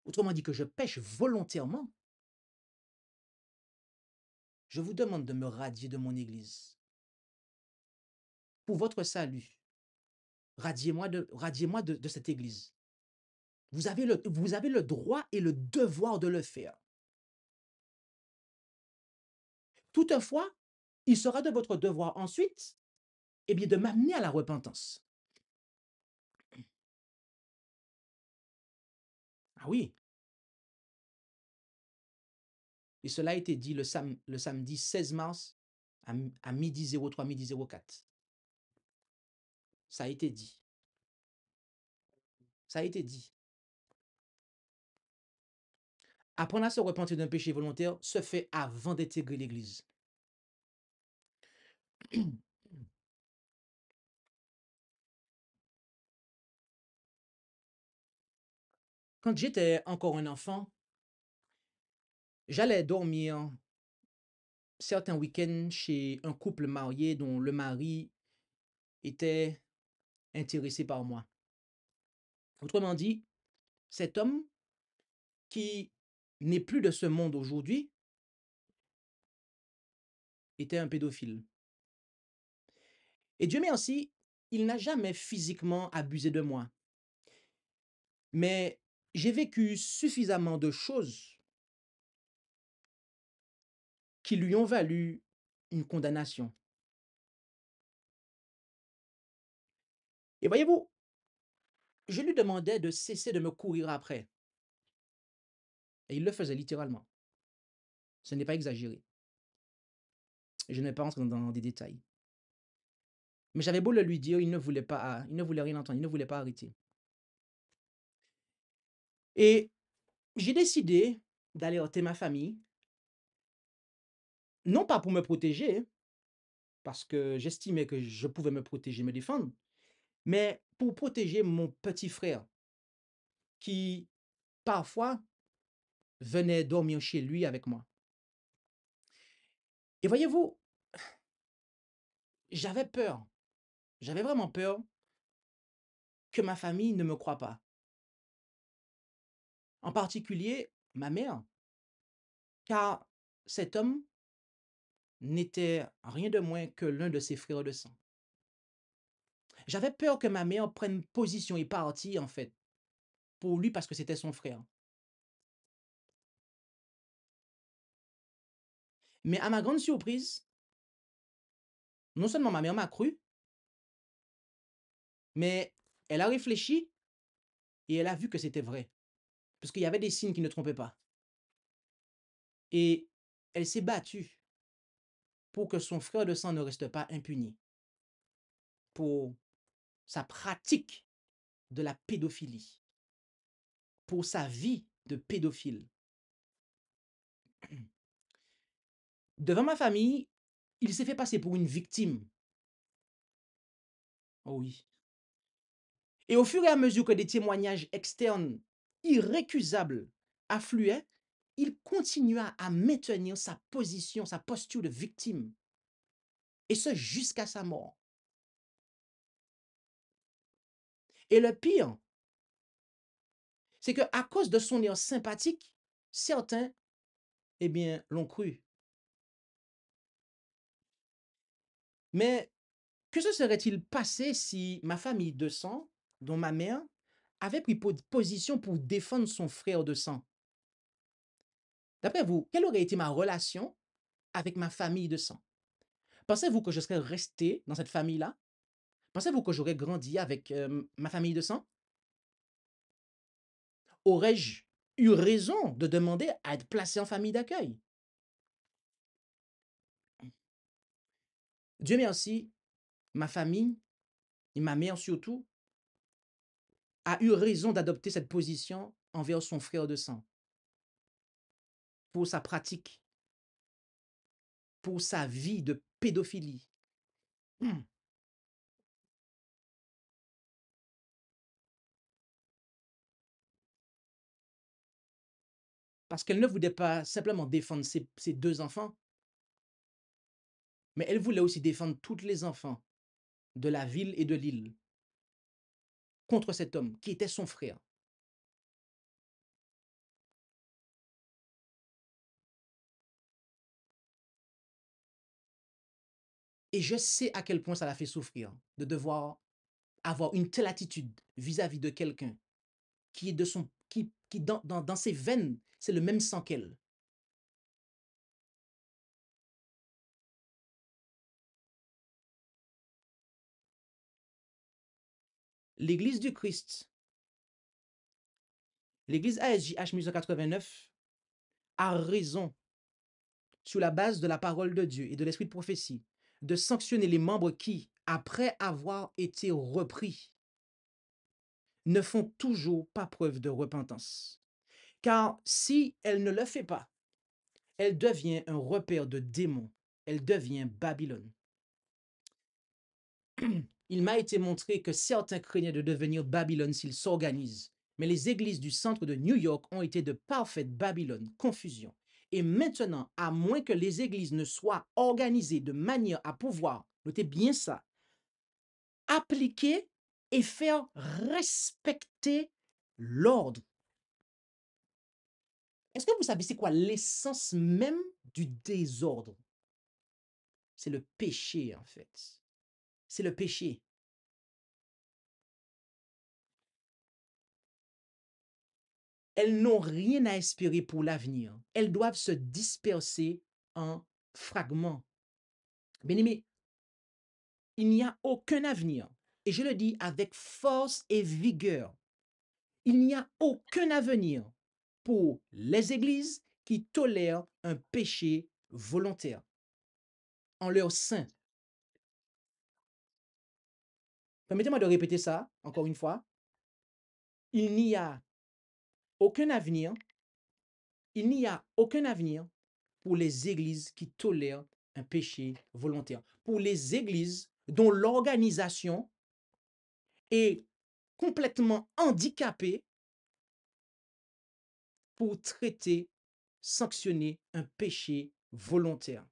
autrement dit que je pêche volontairement, je vous demande de me radier de mon église. Pour votre salut, radiez-moi de cette église. Vous avez le droit et le devoir de le faire. Toutefois, il sera de votre devoir ensuite, eh bien, de m'amener à la repentance. Ah oui, et cela a été dit le samedi 16 mars à midi 03, midi 04. Ça a été dit. Ça a été dit. Apprendre à se repentir d'un péché volontaire se fait avant d'intégrer l'Église. Quand j'étais encore un enfant, j'allais dormir certains week-ends chez un couple marié dont le mari était intéressé par moi. Autrement dit, cet homme qui n'est plus de ce monde aujourd'hui était un pédophile. Et Dieu merci, il n'a jamais physiquement abusé de moi. Mais j'ai vécu suffisamment de choses qui lui ont valu une condamnation. Et voyez-vous, je lui demandais de cesser de me courir après. Et il le faisait littéralement. Ce n'est pas exagéré. Je ne vais pas rentrer dans des détails. Mais j'avais beau le lui dire, il ne voulait pas, il ne voulait rien entendre, il ne voulait pas arrêter. Et j'ai décidé d'alerter ma famille, non pas pour me protéger, parce que j'estimais que je pouvais me protéger, me défendre, mais pour protéger mon petit frère qui, parfois, venait dormir chez lui avec moi. Et voyez-vous, j'avais peur, j'avais vraiment peur que ma famille ne me croie pas. En particulier, ma mère, car cet homme n'était rien de moins que l'un de ses frères de sang. J'avais peur que ma mère prenne position et partie, en fait, pour lui parce que c'était son frère. Mais à ma grande surprise, non seulement ma mère m'a cru, mais elle a réfléchi et elle a vu que c'était vrai. Parce qu'il y avait des signes qui ne trompaient pas. Et elle s'est battue pour que son frère de sang ne reste pas impuni pour sa pratique de la pédophilie, pour sa vie de pédophile. Devant ma famille, il s'est fait passer pour une victime. Oh oui. Et au fur et à mesure que des témoignages externes irrécusables affluaient, il continua à maintenir sa position, sa posture de victime. Et ce jusqu'à sa mort. Et le pire, c'est qu'à cause de son air sympathique, certains, eh bien, l'ont cru. Mais que se serait-il passé si ma famille de sang, dont ma mère, avait pris position pour défendre son frère de sang? D'après vous, quelle aurait été ma relation avec ma famille de sang? Pensez-vous que je serais resté dans cette famille-là? Pensez-vous que j'aurais grandi avec ma famille de sang? Aurais-je eu raison de demander à être placé en famille d'accueil? Dieu merci, ma famille, et ma mère surtout, a eu raison d'adopter cette position envers son frère de sang pour sa pratique, pour sa vie de pédophilie. Hmm. Parce qu'elle ne voulait pas simplement défendre ses deux enfants, mais elle voulait aussi défendre tous les enfants de la ville et de l'île contre cet homme qui était son frère. Et je sais à quel point ça la fait souffrir de devoir avoir une telle attitude vis-à-vis de quelqu'un qui est de son qui dans ses veines, c'est le même sang qu'elle. L'Église du Christ, l'Église ASJH 1889 a raison, sur la base de la parole de Dieu et de l'esprit de prophétie, de sanctionner les membres qui, après avoir été repris, ne font toujours pas preuve de repentance. Car si elle ne le fait pas, elle devient un repère de démons. Elle devient Babylone. Il m'a été montré que certains craignaient de devenir Babylone s'ils s'organisent. Mais les églises du centre de New York ont été de parfaites Babylone, confusion. Et maintenant, à moins que les églises ne soient organisées de manière à pouvoir, notez bien ça, appliquer et faire respecter l'ordre. Est-ce que vous savez c'est quoi l'essence même du désordre? C'est le péché, en fait. C'est le péché. Elles n'ont rien à espérer pour l'avenir. Elles doivent se disperser en fragments. Bien-aimés, il n'y a aucun avenir. Et je le dis avec force et vigueur. Il n'y a aucun avenir pour les églises qui tolèrent un péché volontaire en leur sein. Permettez-moi de répéter ça encore une fois. Il n'y a aucun avenir, il n'y a aucun avenir pour les églises qui tolèrent un péché volontaire. Pour les églises dont l'organisation est complètement handicapée pour traiter, sanctionner un péché volontaire.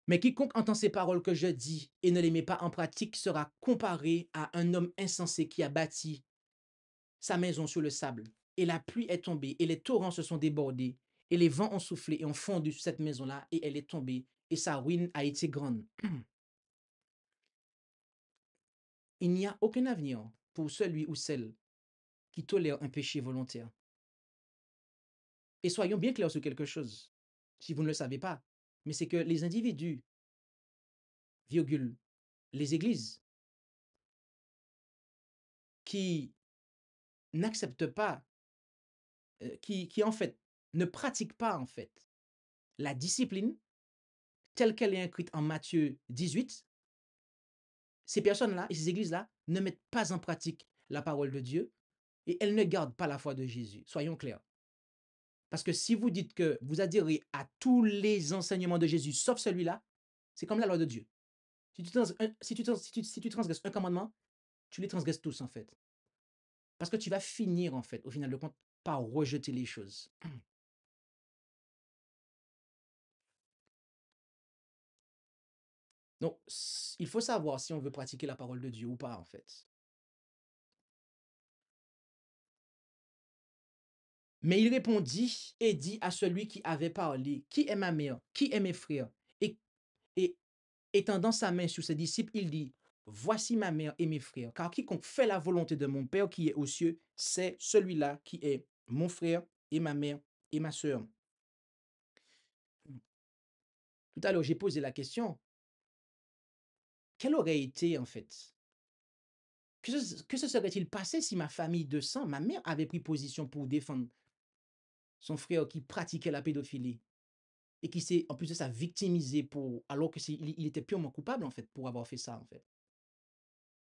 Mais quiconque entend ces paroles que je dis et ne les met pas en pratique sera comparé à un homme insensé qui a bâti sa maison sur le sable. Et la pluie est tombée, et les torrents se sont débordés, et les vents ont soufflé et ont fondu sur cette maison-là, et elle est tombée, et sa ruine a été grande. Il n'y a aucun avenir pour celui ou celle qui tolère un péché volontaire. Et soyons bien clairs sur quelque chose, si vous ne le savez pas, mais c'est que les individus, virgule, les églises, qui n'acceptent pas, qui en fait ne pratiquent pas en fait la discipline telle qu'elle est écrite en Matthieu 18, ces personnes-là et ces églises-là ne mettent pas en pratique la parole de Dieu et elles ne gardent pas la foi de Jésus. Soyons clairs. Parce que si vous dites que vous adhérez à tous les enseignements de Jésus, sauf celui-là, c'est comme la loi de Dieu. Si tu transgresses un commandement, tu les transgresses tous en fait. Parce que tu vas finir en fait, au final de compte, par rejeter les choses. Donc, il faut savoir si on veut pratiquer la parole de Dieu ou pas en fait. Mais il répondit et dit à celui qui avait parlé, qui est ma mère, qui est mes frères? Et étendant sa main sur ses disciples, il dit, voici ma mère et mes frères, car quiconque fait la volonté de mon Père qui est aux cieux, c'est celui-là qui est mon frère et ma mère et ma sœur. Tout à l'heure, j'ai posé la question, quel aurait été en fait, que se serait-il passé si ma famille de sang, ma mère avait pris position pour défendre son frère qui pratiquait la pédophilie et qui s'est, en plus de ça, victimisé pour, alors que il était purement coupable en fait pour avoir fait ça en fait.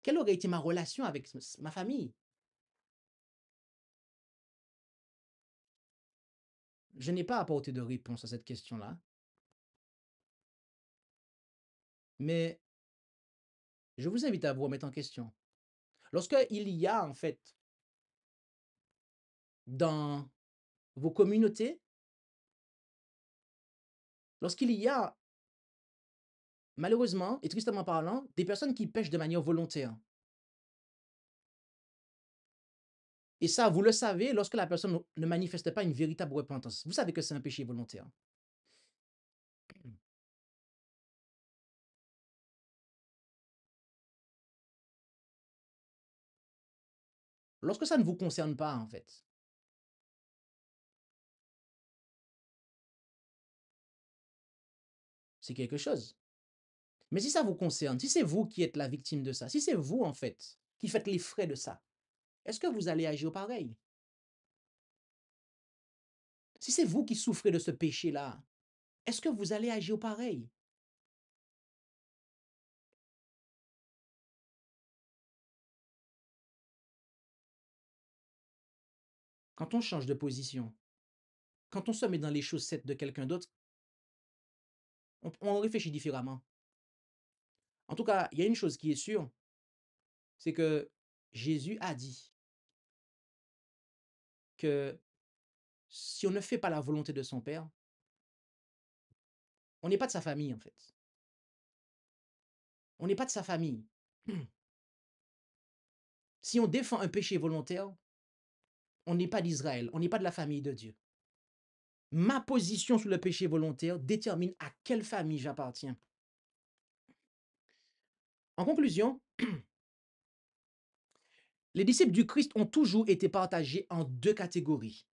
Quelle aurait été ma relation avec ma famille? Je n'ai pas apporté de réponse à cette question-là, mais je vous invite à vous remettre en question. Lorsqu'il y a, en fait, dans vos communautés, lorsqu'il y a malheureusement et tristement parlant, des personnes qui pêchent de manière volontaire. Et ça, vous le savez lorsque la personne ne manifeste pas une véritable repentance. Vous savez que c'est un péché volontaire. Lorsque ça ne vous concerne pas, en fait, c'est quelque chose. Mais si ça vous concerne, si c'est vous qui êtes la victime de ça, si c'est vous, en fait, qui faites les frais de ça, est-ce que vous allez agir pareil? Si c'est vous qui souffrez de ce péché-là, est-ce que vous allez agir pareil? Quand on change de position, quand on se met dans les chaussettes de quelqu'un d'autre, on réfléchit différemment. En tout cas, il y a une chose qui est sûre, c'est que Jésus a dit que si on ne fait pas la volonté de son Père, on n'est pas de sa famille, en fait. On n'est pas de sa famille. Si on défend un péché volontaire, on n'est pas d'Israël, on n'est pas de la famille de Dieu. Ma position sur le péché volontaire détermine à quelle famille j'appartiens. En conclusion, les disciples du Christ ont toujours été partagés en deux catégories.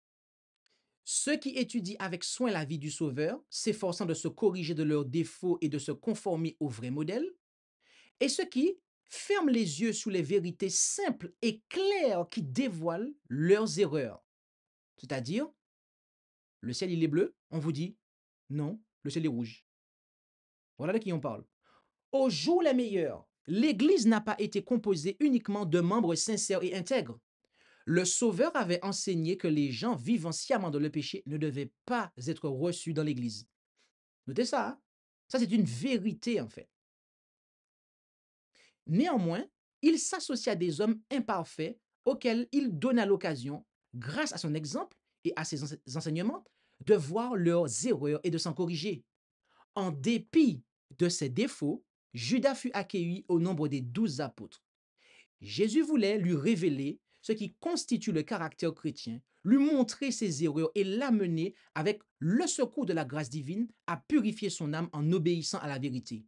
Ceux qui étudient avec soin la vie du Sauveur, s'efforçant de se corriger de leurs défauts et de se conformer au vrai modèle, et ceux qui ferment les yeux sur les vérités simples et claires qui dévoilent leurs erreurs. C'est-à-dire, le ciel il est bleu, on vous dit non, le ciel est rouge. Voilà de qui on parle. Au jour les meilleurs, l'Église n'a pas été composée uniquement de membres sincères et intègres. Le Sauveur avait enseigné que les gens vivant sciemment dans le péché ne devaient pas être reçus dans l'Église. Notez ça, hein? Ça c'est une vérité en fait. Néanmoins, il s'associa à des hommes imparfaits auxquels il donna l'occasion, grâce à son exemple et à ses enseignements, de voir leurs erreurs et de s'en corriger. En dépit de ses défauts, Judas fut accueilli au nombre des 12 apôtres. Jésus voulait lui révéler ce qui constitue le caractère chrétien, lui montrer ses erreurs et l'amener, avec le secours de la grâce divine, à purifier son âme en obéissant à la vérité.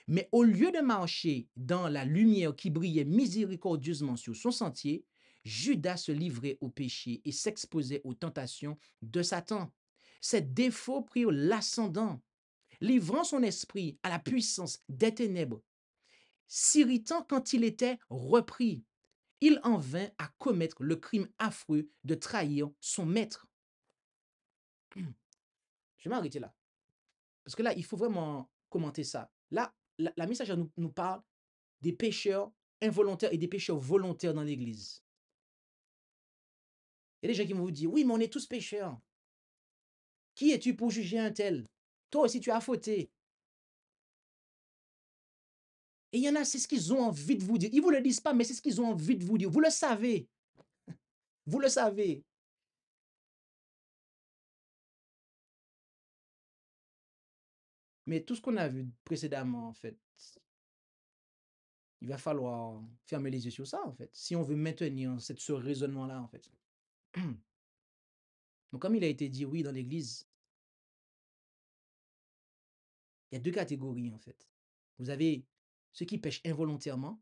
Mais au lieu de marcher dans la lumière qui brillait miséricordieusement sur son sentier, Judas se livrait au péché et s'exposait aux tentations de Satan. Ses défauts prirent l'ascendant, livrant son esprit à la puissance des ténèbres. S'irritant quand il était repris, il en vint à commettre le crime affreux de trahir son maître. Je vais m'arrêter là. Parce que là, il faut vraiment commenter ça. Là, la messagère nous parle des pécheurs involontaires et des pécheurs volontaires dans l'Église. Il y a des gens qui vont vous dire, oui, mais on est tous pécheurs. Qui es-tu pour juger un tel? Toi aussi, tu as fauté. Et il y en a, c'est ce qu'ils ont envie de vous dire. Ils ne vous le disent pas, mais c'est ce qu'ils ont envie de vous dire. Vous le savez. Vous le savez. Mais tout ce qu'on a vu précédemment, en fait, il va falloir fermer les yeux sur ça, en fait, si on veut maintenir ce raisonnement-là, en fait. Donc, comme il a été dit, oui, dans l'Église, il y a deux catégories, en fait. Vous avez ceux qui pêchent involontairement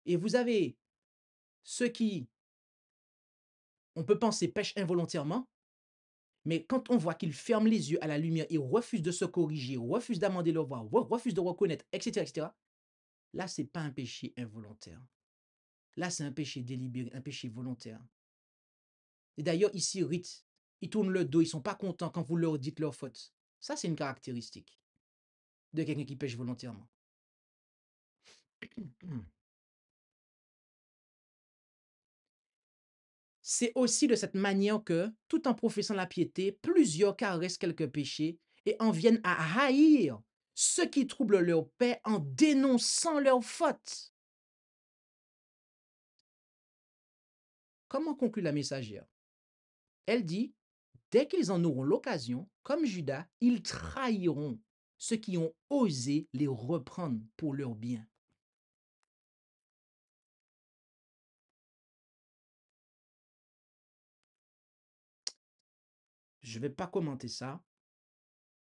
et vous avez ceux qui, on peut penser, pêchent involontairement, mais quand on voit qu'ils ferment les yeux à la lumière et refusent de se corriger, refusent d'amender leur voix, refusent de reconnaître, etc., etc., là, ce n'est pas un péché involontaire. Là, c'est un péché délibéré, un péché volontaire. Et d'ailleurs, ils s'irritent, ils tournent le dos, ils ne sont pas contents quand vous leur dites leur faute. Ça, c'est une caractéristique de quelqu'un qui pêche volontairement. C'est aussi de cette manière que, tout en professant la piété, plusieurs caressent quelques péchés et en viennent à haïr ceux qui troublent leur paix en dénonçant leurs fautes. Comment conclut la messagère? Elle dit, dès qu'ils en auront l'occasion, comme Judas, ils trahiront ceux qui ont osé les reprendre pour leur bien. Je ne vais pas commenter ça.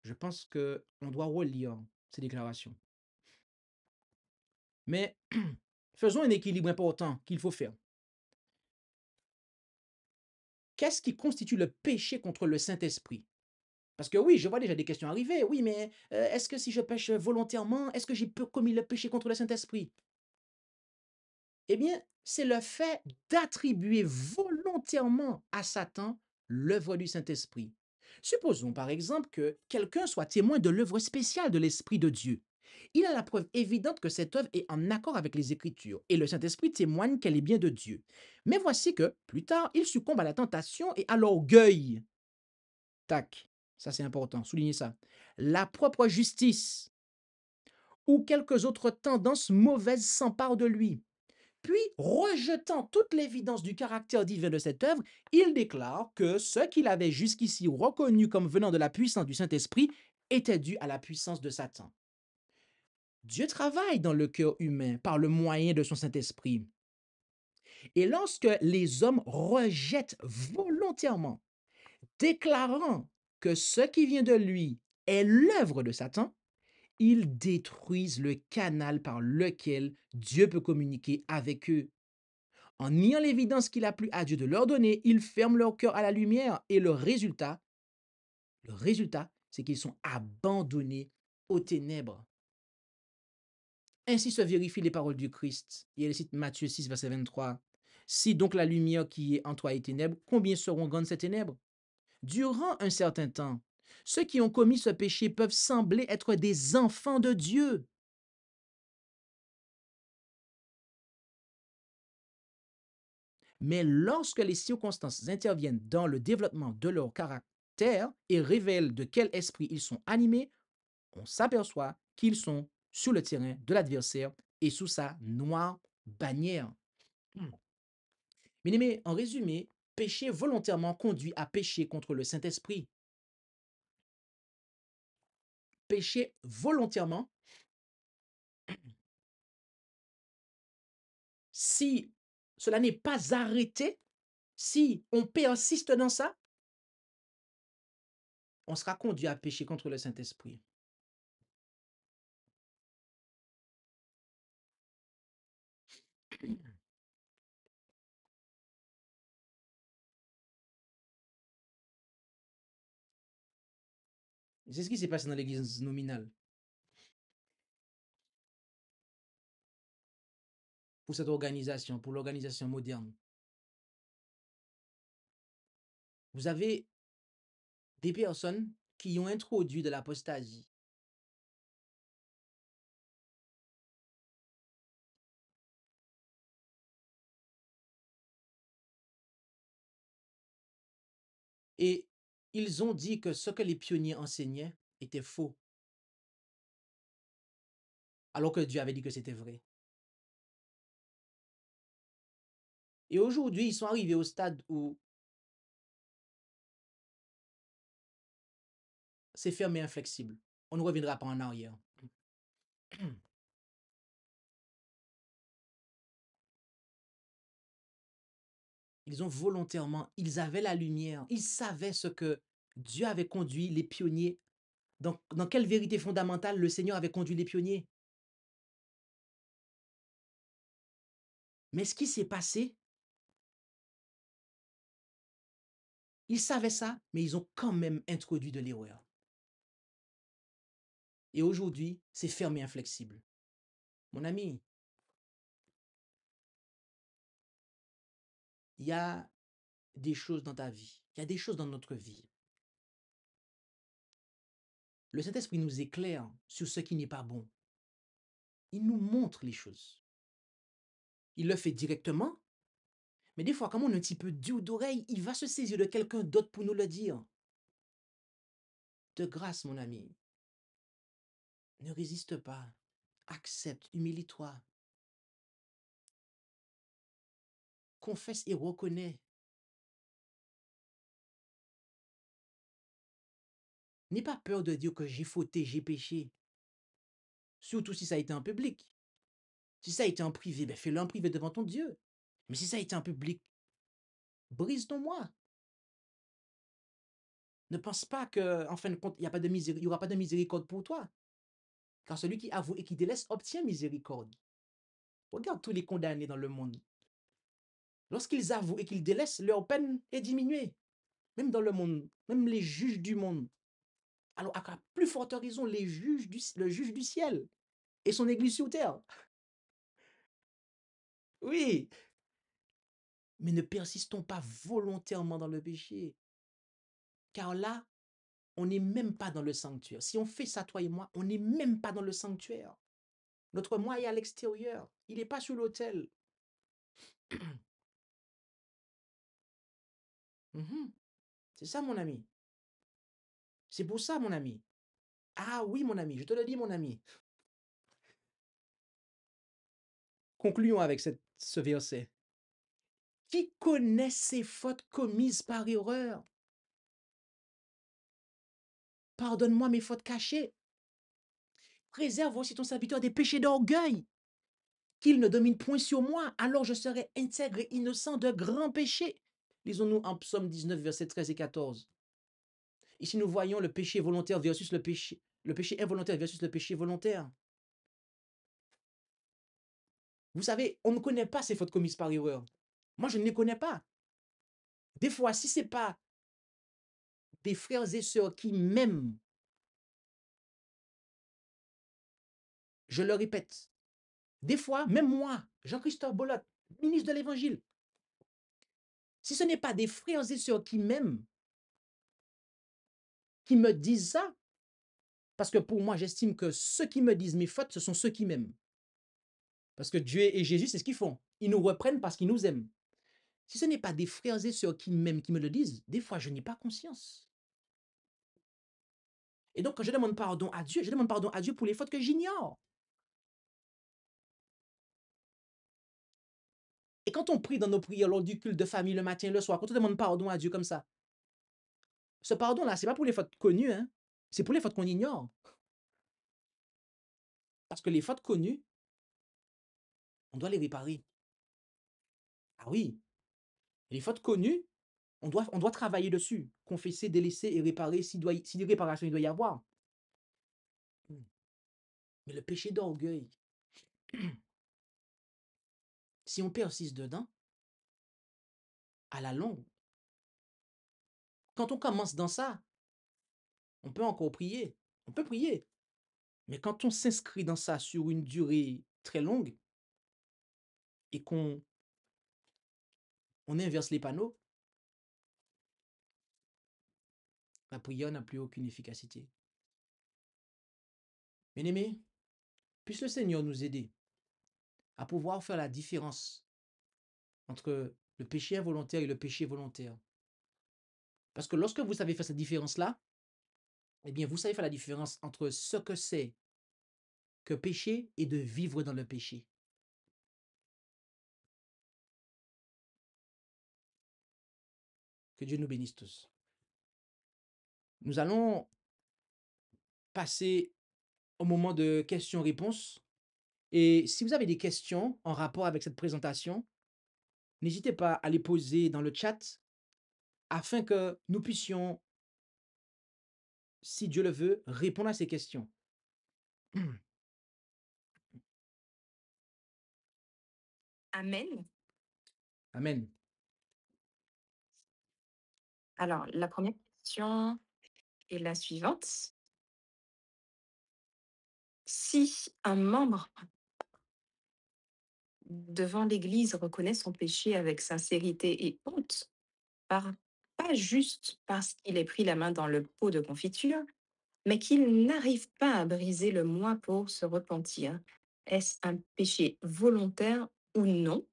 Je pense qu'on doit relire ces déclarations. Mais faisons un équilibre important qu'il faut faire. Qu'est-ce qui constitue le péché contre le Saint-Esprit? Parce que oui, je vois déjà des questions arriver. Oui, mais est-ce que si je pêche volontairement, est-ce que j'ai commis le péché contre le Saint-Esprit? Eh bien, c'est le fait d'attribuer volontairement à Satan l'œuvre du Saint-Esprit. Supposons par exemple que quelqu'un soit témoin de l'œuvre spéciale de l'Esprit de Dieu. Il a la preuve évidente que cette œuvre est en accord avec les Écritures et le Saint-Esprit témoigne qu'elle est bien de Dieu. Mais voici que, plus tard, il succombe à la tentation et à l'orgueil. Tac, ça c'est important, soulignez ça. La propre justice ou quelques autres tendances mauvaises s'emparent de lui. Puis, rejetant toute l'évidence du caractère divin de cette œuvre, il déclare que ce qu'il avait jusqu'ici reconnu comme venant de la puissance du Saint-Esprit était dû à la puissance de Satan. Dieu travaille dans le cœur humain par le moyen de son Saint-Esprit. Et lorsque les hommes rejettent volontairement, déclarant que ce qui vient de lui est l'œuvre de Satan, ils détruisent le canal par lequel Dieu peut communiquer avec eux. En niant l'évidence qu'il a plu à Dieu de leur donner, ils ferment leur cœur à la lumière et le résultat, c'est qu'ils sont abandonnés aux ténèbres. Ainsi se vérifient les paroles du Christ. Et elle cite Matthieu 6, verset 23. Si donc la lumière qui est en toi est ténèbres, combien seront grandes ces ténèbres? Durant un certain temps, ceux qui ont commis ce péché peuvent sembler être des enfants de Dieu. Mais lorsque les circonstances interviennent dans le développement de leur caractère et révèlent de quel esprit ils sont animés, on s'aperçoit qu'ils sont sur le terrain de l'adversaire et sous sa noire bannière. Hmm. Bien-aimé, en résumé, pécher volontairement conduit à pécher contre le Saint-Esprit. Pécher volontairement, si cela n'est pas arrêté, si on persiste dans ça, on sera conduit à pécher contre le Saint-Esprit. C'est ce qui s'est passé dans l'Église nominale. Pour cette organisation, pour l'organisation moderne. Vous avez des personnes qui ont introduit de l'apostasie. Et ils ont dit que ce que les pionniers enseignaient était faux, alors que Dieu avait dit que c'était vrai. Et aujourd'hui, ils sont arrivés au stade où c'est fermé et inflexible. On ne reviendra pas en arrière. Ils ont volontairement, ils avaient la lumière, ils savaient ce que Dieu avait conduit les pionniers, dans quelle vérité fondamentale le Seigneur avait conduit les pionniers. Mais ce qui s'est passé, ils savaient ça, mais ils ont quand même introduit de l'erreur. Et aujourd'hui, c'est fermé et inflexible. Mon ami, il y a des choses dans ta vie, il y a des choses dans notre vie. Le Saint-Esprit nous éclaire sur ce qui n'est pas bon. Il nous montre les choses. Il le fait directement, mais des fois, comme on est un petit peu dur d'oreille, il va se saisir de quelqu'un d'autre pour nous le dire. De grâce, mon ami, ne résiste pas. Accepte, humilie-toi. Confesse et reconnais. N'aie pas peur de dire que j'ai fauté, j'ai péché. Surtout si ça a été en public. Si ça a été en privé, ben fais-le en privé devant ton Dieu. Mais si ça a été en public, brise ton moi. Ne pense pas qu'en fin de compte, il y aura pas de miséricorde pour toi. Car celui qui avoue et qui délaisse obtient miséricorde. Regarde tous les condamnés dans le monde. Lorsqu'ils avouent et qu'ils délaissent, leur peine est diminuée. Même dans le monde, même les juges du monde. Alors, à plus forte raison, le juge du ciel et son église sur terre. Oui, mais ne persistons pas volontairement dans le péché. Car là, on n'est même pas dans le sanctuaire. Si on fait ça, toi et moi, on n'est même pas dans le sanctuaire. Notre moi est à l'extérieur. Il n'est pas sur l'autel. Mhm. C'est ça, mon ami. C'est pour ça, mon ami. Ah oui, mon ami, je te le dis, mon ami. Concluons avec ce verset. Qui connaît ses fautes commises par erreur? Pardonne-moi mes fautes cachées. Préserve aussi ton serviteur des péchés d'orgueil, qu'il ne domine point sur moi, alors je serai intègre et innocent de grands péchés. Lisons-nous en Psaume 19, versets 13 et 14. Ici, nous voyons le péché volontaire versus le péché involontaire versus le péché volontaire. Vous savez, on ne connaît pas ces fautes commises par erreur. Moi, je ne les connais pas. Des fois, si ce n'est pas des frères et sœurs qui m'aiment, je le répète, des fois, même moi, Jean-Christophe Bolot, ministre de l'Évangile, si ce n'est pas des frères et sœurs qui m'aiment, qui me disent ça, parce que pour moi, j'estime que ceux qui me disent mes fautes, ce sont ceux qui m'aiment. Parce que Dieu et Jésus, c'est ce qu'ils font. Ils nous reprennent parce qu'ils nous aiment. Si ce n'est pas des frères et sœurs qui m'aiment, qui me le disent, des fois, je n'ai pas conscience. Et donc, quand je demande pardon à Dieu, je demande pardon à Dieu pour les fautes que j'ignore. Et quand on prie dans nos prières lors du culte de famille le matin, le soir, quand on demande pardon à Dieu comme ça, ce pardon-là, ce n'est pas pour les fautes connues, hein? C'est pour les fautes qu'on ignore. Parce que les fautes connues, on doit les réparer. Ah oui, les fautes connues, on doit travailler dessus, confesser, délaisser et réparer si des réparations il doit y avoir. Hmm. Mais le péché d'orgueil, si on persiste dedans, à la longue, quand on commence dans ça, on peut encore prier. On peut prier. Mais quand on s'inscrit dans ça sur une durée très longue et qu'on inverse les panneaux, la prière n'a plus aucune efficacité. Bien-aimés, puisse le Seigneur nous aider à pouvoir faire la différence entre le péché involontaire et le péché volontaire. Parce que lorsque vous savez faire cette différence-là, eh bien, vous savez faire la différence entre ce que c'est que pécher et de vivre dans le péché. Que Dieu nous bénisse tous. Nous allons passer au moment de questions-réponses. Et si vous avez des questions en rapport avec cette présentation, n'hésitez pas à les poser dans le chat afin que nous puissions, si Dieu le veut, répondre à ces questions. Amen. Amen. Alors, la première question est la suivante. Si un membre devant l'Église reconnaît son péché avec sincérité et honte, pas juste parce qu'il ait pris la main dans le pot de confiture, mais qu'il n'arrive pas à briser le moi pour se repentir, est-ce un péché volontaire ou non?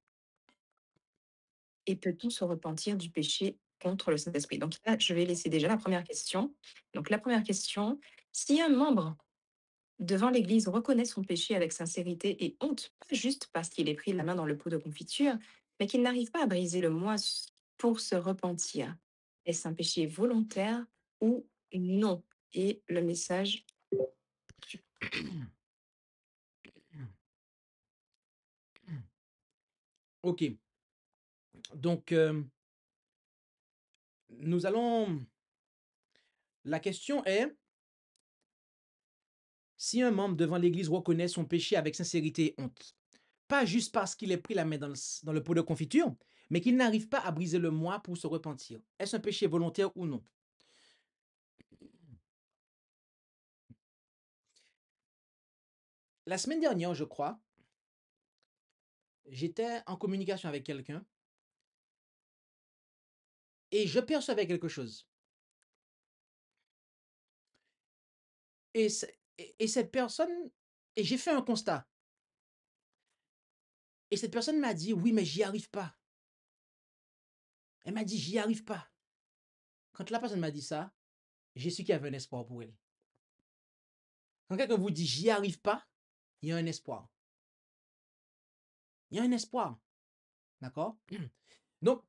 Et peut-on se repentir du péché contre le Saint-Esprit? Donc là, je vais laisser déjà la première question. Donc la première question, si un membre devant l'Église reconnaît son péché avec sincérité et honte, pas juste parce qu'il ait pris la main dans le pot de confiture, mais qu'il n'arrive pas à briser le moi pour se repentir, est-ce un péché volontaire ou non? et le message su OK. Donc, nous allons la question est: si un membre devant l'Église reconnaît son péché avec sincérité et honte, pas juste parce qu'il ait pris la main dans le pot de confiture, mais qu'il n'arrive pas à briser le moi pour se repentir, est-ce un péché volontaire ou non? La semaine dernière, je crois, j'étais en communication avec quelqu'un et je percevais quelque chose. Et, et cette personne, et j'ai fait un constat. Et cette personne m'a dit, oui, mais j'y arrive pas. Elle m'a dit, j'y arrive pas. Quand la personne m'a dit ça, j'ai su qu'il y avait un espoir pour elle. Quand quelqu'un vous dit, j'y arrive pas, il y a un espoir. Il y a un espoir. D'accord? Donc,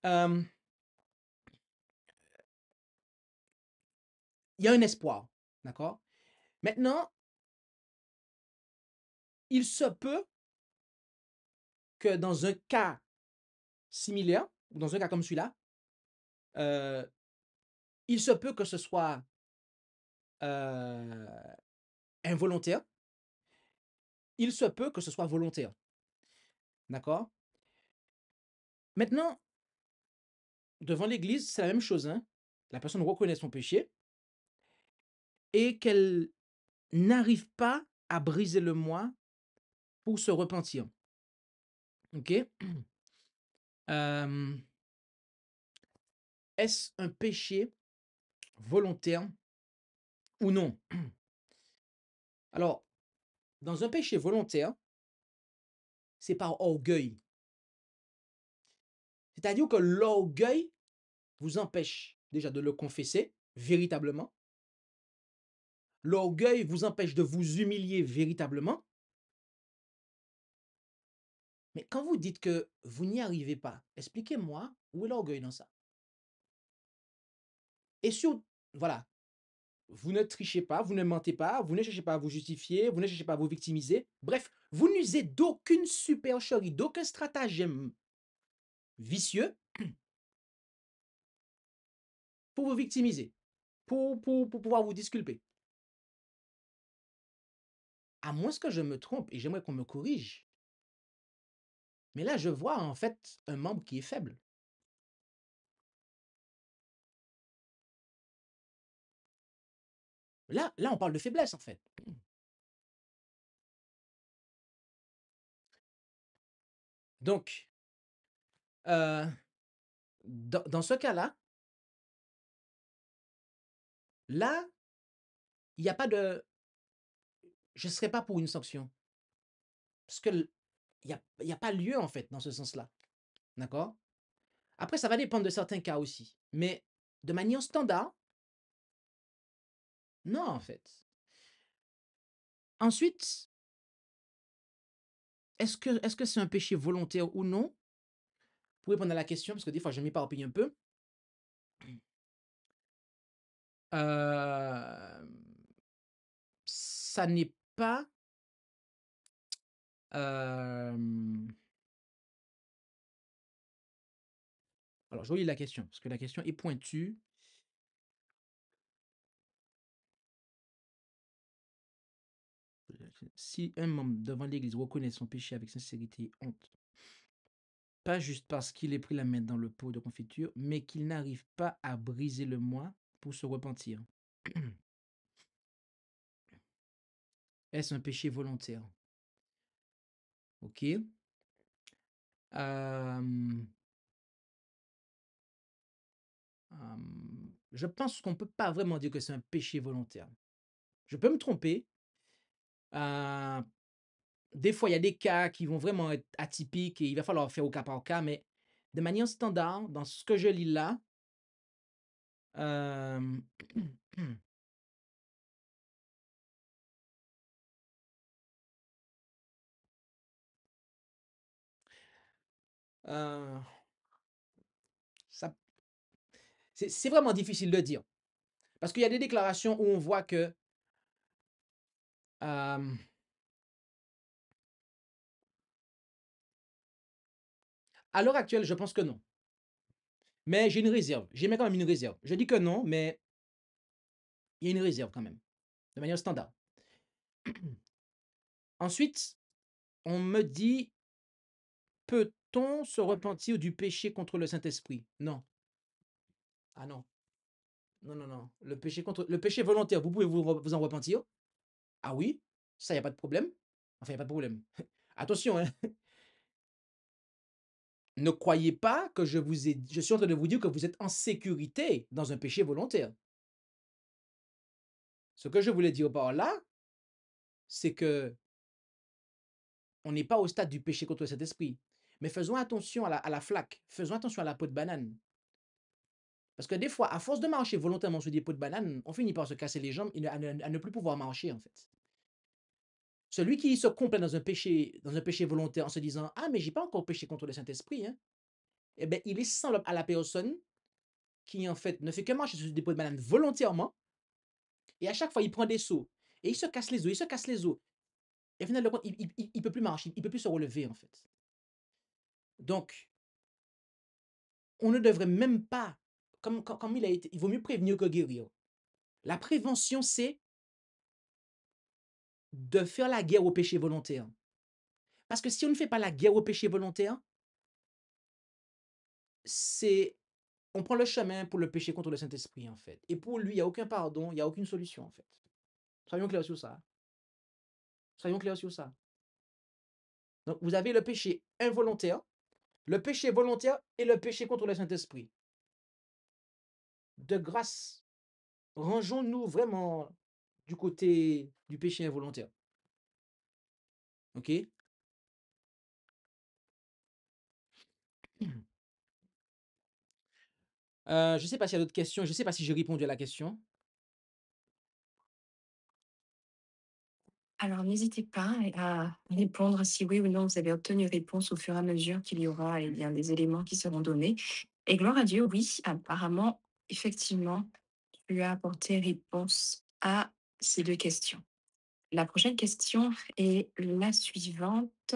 euh, il y a un espoir. D'accord? Maintenant, il se peut que dans un cas similaire, ou dans un cas comme celui-là, euh, il se peut que ce soit euh, involontaire, il se peut que ce soit volontaire. D'accord? Maintenant, devant l'Église, c'est la même chose. Hein? La personne reconnaît son péché et qu'elle n'arrive pas à briser le moi pour se repentir. OK? Euh, Est-ce un péché volontaire ou non? Alors, dans un péché volontaire, c'est par orgueil. C'est-à-dire que l'orgueil vous empêche déjà de le confesser véritablement. L'orgueil vous empêche de vous humilier véritablement. Mais quand vous dites que vous n'y arrivez pas, expliquez-moi où est l'orgueil dans ça. Et sur, voilà, vous ne trichez pas, vous ne mentez pas, vous ne cherchez pas à vous justifier, vous ne cherchez pas à vous victimiser. Bref, vous n'usez d'aucune supercherie, d'aucun stratagème vicieux pour vous victimiser, pour pouvoir vous disculper. À moins que je me trompe, et j'aimerais qu'on me corrige. Mais là, je vois en fait un membre qui est faible. Là, on parle de faiblesse en fait. Donc, euh, dans ce cas-là, là, il n'y a pas de... Je ne serais pas pour une sanction. Parce que il y a pas lieu en fait dans ce sens-là. D'accord? Après, ça va dépendre de certains cas aussi. Mais de manière standard, non en fait. Ensuite, est-ce que c'est un péché volontaire ou non? Pour répondre à la question, parce que des fois, je m'éparpille un peu. Euh, Ça n'est pas... euh, Alors, je relis la question, parce que la question est pointue. Si un membre devant l'Église reconnaît son péché avec sincérité et honte, pas juste parce qu'il ait pris la main dans le pot de confiture, mais qu'il n'arrive pas à briser le moi pour se repentir. Est-ce un péché volontaire? Ok. Euh, je pense qu'on ne peut pas vraiment dire que c'est un péché volontaire. Je peux me tromper. Euh, des fois, il y a des cas qui vont vraiment être atypiques et il va falloir faire au cas par cas, mais de manière standard, dans ce que je lis là, euh, ça, c'est vraiment difficile de dire. Parce qu'il y a des déclarations où on voit que euh, à l'heure actuelle, je pense que non. Mais j'ai une réserve. J'émets quand même une réserve. Je dis que non, mais il y a une réserve quand même, de manière standard. Ensuite, on me dit, peut-on se repentir du péché contre le Saint-Esprit? Non. Ah non. Non, non, non. Le péché volontaire, vous pouvez vous en repentir. Ah oui, ça, il n'y a pas de problème. Enfin, il n'y a pas de problème. Attention, hein. Ne croyez pas que je suis en train de vous dire que vous êtes en sécurité dans un péché volontaire. Ce que je voulais dire par là, c'est que on n'est pas au stade du péché contre cet esprit. Mais faisons attention à la flaque. Faisons attention à la peau de banane. Parce que des fois, à force de marcher volontairement sur des peaux de banane, on finit par se casser les jambes et à ne plus pouvoir marcher, en fait. Celui qui se complaît dans un péché volontaire en se disant: ah, mais j'ai pas encore péché contre le Saint-Esprit, hein, eh bien, il est semblable à la personne qui, en fait, ne fait que marcher sur des peaux de banane volontairement, et à chaque fois, il prend des sauts, et il se casse les os, il se casse les os. Et au final de compte, il peut plus marcher, il peut plus se relever, en fait. Donc, on ne devrait même pas, comme il a été, il vaut mieux prévenir que guérir. La prévention, c'est de faire la guerre au péché volontaire. Parce que si on ne fait pas la guerre au péché volontaire, c'est on prend le chemin pour le péché contre le Saint-Esprit, en fait. Et pour lui, il n'y a aucun pardon, il n'y a aucune solution, en fait. Soyons clairs sur ça. Soyons clairs sur ça. Donc, vous avez le péché involontaire, le péché volontaire et le péché contre le Saint-Esprit. De grâce, rangeons-nous vraiment du côté du péché involontaire. OK? Je ne sais pas s'il y a d'autres questions. Je ne sais pas si j'ai répondu à la question. Alors, n'hésitez pas à répondre si oui ou non vous avez obtenu réponse au fur et à mesure qu'il y aura eh bien, des éléments qui seront donnés. Et gloire à Dieu, oui, apparemment, effectivement, tu as apporté réponse à ces deux questions. La prochaine question est la suivante.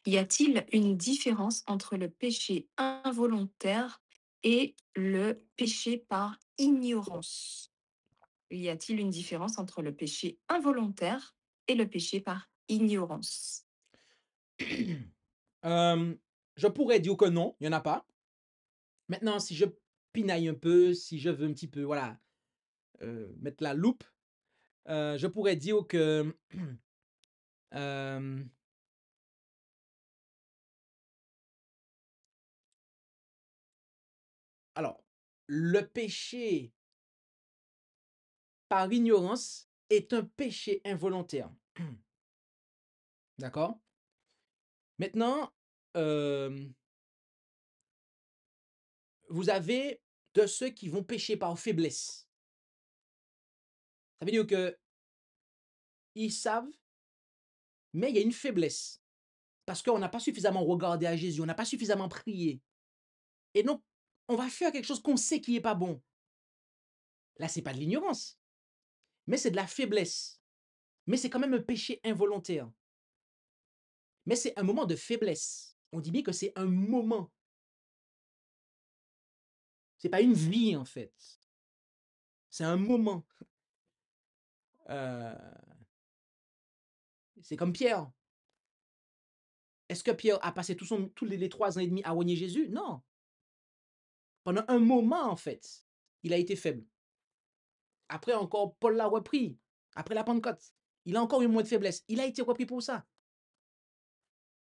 Y a-t-il une différence entre le péché involontaire et le péché par ignorance? Y a-t-il une différence entre le péché involontaire et le péché par ignorance? Je pourrais dire que non, il n'y en a pas. Maintenant, si je pinaille un peu, si je veux un petit peu, voilà, mettre la loupe, je pourrais dire que euh, alors, le péché par ignorance est un péché involontaire. D'accord? Maintenant, euh, vous avez de ceux qui vont pécher par faiblesse. Ça veut dire que ils savent, mais il y a une faiblesse. Parce qu'on n'a pas suffisamment regardé à Jésus, on n'a pas suffisamment prié. Et donc, on va faire quelque chose qu'on sait qui n'est pas bon. Là, c'est pas de l'ignorance, mais c'est de la faiblesse. Mais c'est quand même un péché involontaire. Mais c'est un moment de faiblesse. On dit bien que c'est un moment. C'est pas une vie, en fait. C'est un moment. Euh, c'est comme Pierre. Est-ce que Pierre a passé tous les 3 ans et demi à renier Jésus? Non. Pendant un moment, en fait, il a été faible. Après encore, Paul l'a repris. Après la Pentecôte, il a encore eu moins de faiblesse. Il a été repris pour ça.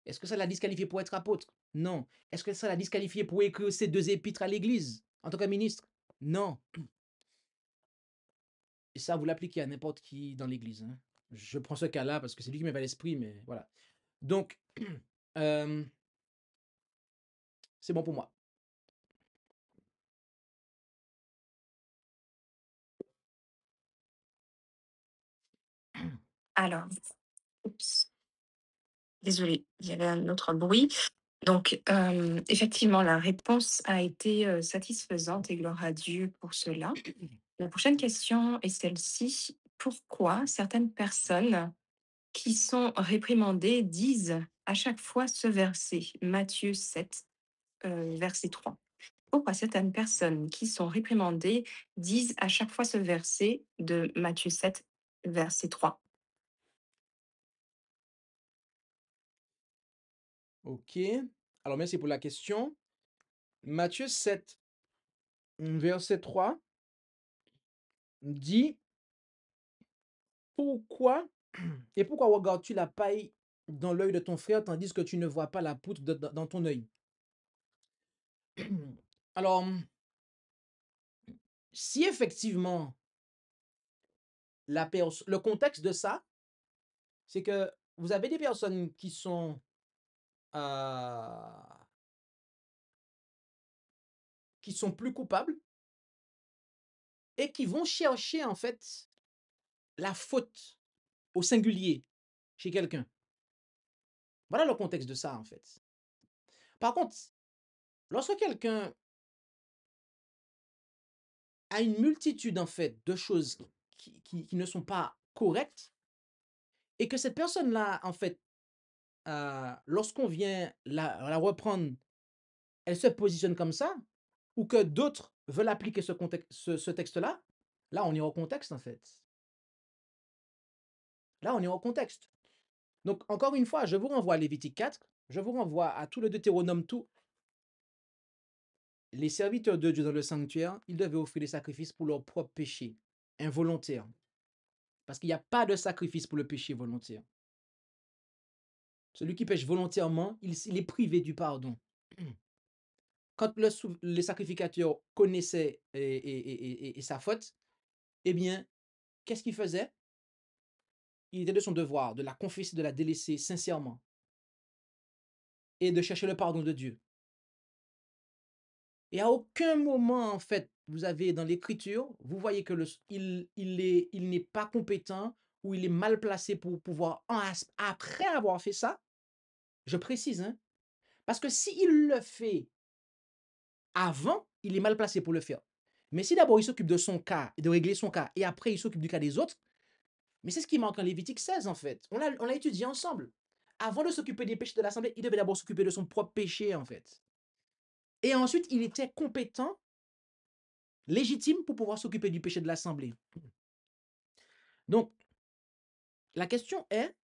Est-ce que ça l'a disqualifié pour être apôtre? Non. Est-ce que ça l'a disqualifié pour écrire ces 2 épîtres à l'Église en tant que ministre? Non. Et ça, vous l'appliquez à n'importe qui dans l'Église, hein. Je prends ce cas-là parce que c'est lui qui m'avait à l'esprit, mais voilà. Donc, euh, c'est bon pour moi. Alors, oups, désolée, il y avait un autre bruit. Donc, effectivement, la réponse a été, satisfaisante et gloire à Dieu pour cela. La prochaine question est celle-ci: pourquoi certaines personnes qui sont réprimandées disent à chaque fois ce verset? Matthieu 7, verset 3. Pourquoi certaines personnes qui sont réprimandées disent à chaque fois ce verset de Matthieu 7, verset 3? Ok. Alors, merci pour la question. Matthieu 7, verset 3 dit pourquoi et pourquoi regardes-tu la paille dans l'œil de ton frère tandis que tu ne vois pas la poutre dans ton œil? Alors, si effectivement le contexte de ça, c'est que vous avez des personnes euh, qui sont plus coupables et qui vont chercher en fait la faute au singulier chez quelqu'un. Voilà le contexte de ça en fait. Par contre, lorsque quelqu'un a une multitude en fait de choses qui ne sont pas correctes et que cette personne-là en fait, lorsqu'on vient la reprendre, elle se positionne comme ça, ou que d'autres veulent appliquer ce texte-là, là on est au contexte en fait. Là on est au contexte. Donc encore une fois, je vous renvoie à Lévitique 4, je vous renvoie à tout le Deutéronome, tout. Les serviteurs de Dieu dans le sanctuaire, ils devaient offrir des sacrifices pour leurs propres péchés, involontaires. Parce qu'il n'y a pas de sacrifice pour le péché volontaire. Celui qui pêche volontairement, il est privé du pardon. Quand le sacrificateur connaissait et sa faute, eh bien, qu'est-ce qu'il faisait? Il était de son devoir de la confesser, de la délaisser sincèrement et de chercher le pardon de Dieu. Et à aucun moment, en fait, vous avez dans l'écriture, vous voyez que il n'est pas compétent ou il est mal placé pour pouvoir, après avoir fait ça, je précise, hein, parce que s'il le fait avant, il est mal placé pour le faire. Mais si d'abord il s'occupe de son cas, de régler son cas, et après il s'occupe du cas des autres, mais c'est ce qui manque en Lévitique 16 en fait. On l'a étudié ensemble. Avant de s'occuper des péchés de l'assemblée, il devait d'abord s'occuper de son propre péché en fait. Et ensuite, il était compétent, légitime pour pouvoir s'occuper du péché de l'assemblée. Donc, la question est,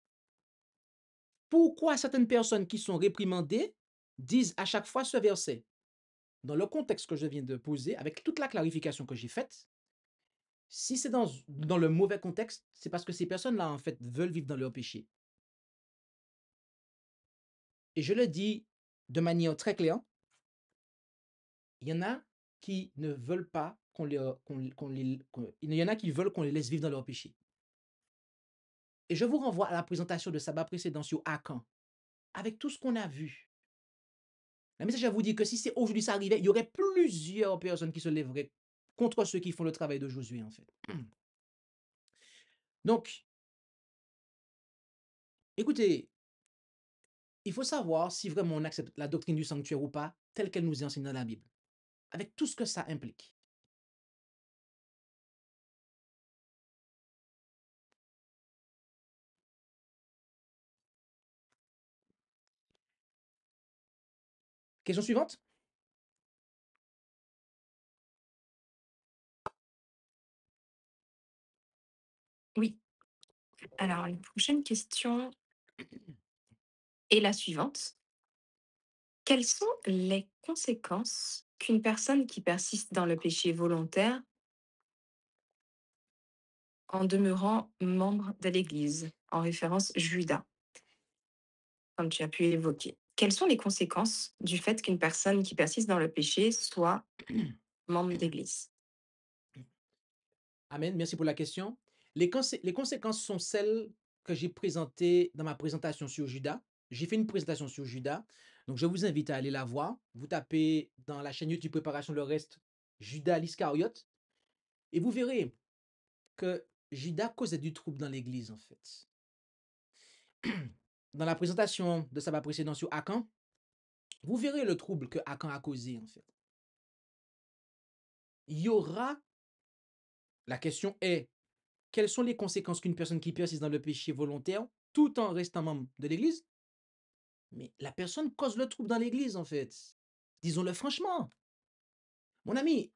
pourquoi certaines personnes qui sont réprimandées disent à chaque fois ce verset? Dans le contexte que je viens de poser, avec toute la clarification que j'ai faite, si c'est dans le mauvais contexte, c'est parce que ces personnes-là, en fait, veulent vivre dans leur péché. Et je le dis de manière très claire, il y en a qui ne veulent pas il y en a qui veulent qu'on les laisse vivre dans leur péché. Et je vous renvoie à la présentation de sabbat précédent sur Akan, avec tout ce qu'on a vu. La message vous dit que si c'est aujourd'hui ça arrivait, il y aurait plusieurs personnes qui se lèveraient contre ceux qui font le travail de Josué, en fait. Donc, écoutez, il faut savoir si vraiment on accepte la doctrine du sanctuaire ou pas, telle qu'elle nous est enseignée dans la Bible, avec tout ce que ça implique. Question suivante. Oui. Alors, la prochaine question est la suivante. Quelles sont les conséquences qu'une personne qui persiste dans le péché volontaire en demeurant membre de l'Église, en référence Judas, comme tu as pu évoquer? Quelles sont les conséquences du fait qu'une personne qui persiste dans le péché soit membre d'Église? Amen, merci pour la question. Les conséquences sont celles que j'ai présentées dans ma présentation sur Judas. J'ai fait une présentation sur Judas, donc je vous invite à aller la voir. Vous tapez dans la chaîne YouTube Préparation le reste Judas l'Iscariote et vous verrez que Judas causait du trouble dans l'église en fait. Dans la présentation de sabbat précédent sur Akan, Vous verrez le trouble que Akan a causé, en fait. Il y aura, la question est, quelles sont les conséquences qu'une personne qui persiste dans le péché volontaire, tout en restant membre de l'Église? Mais la personne cause le trouble dans l'Église, en fait. Disons-le franchement. Mon ami,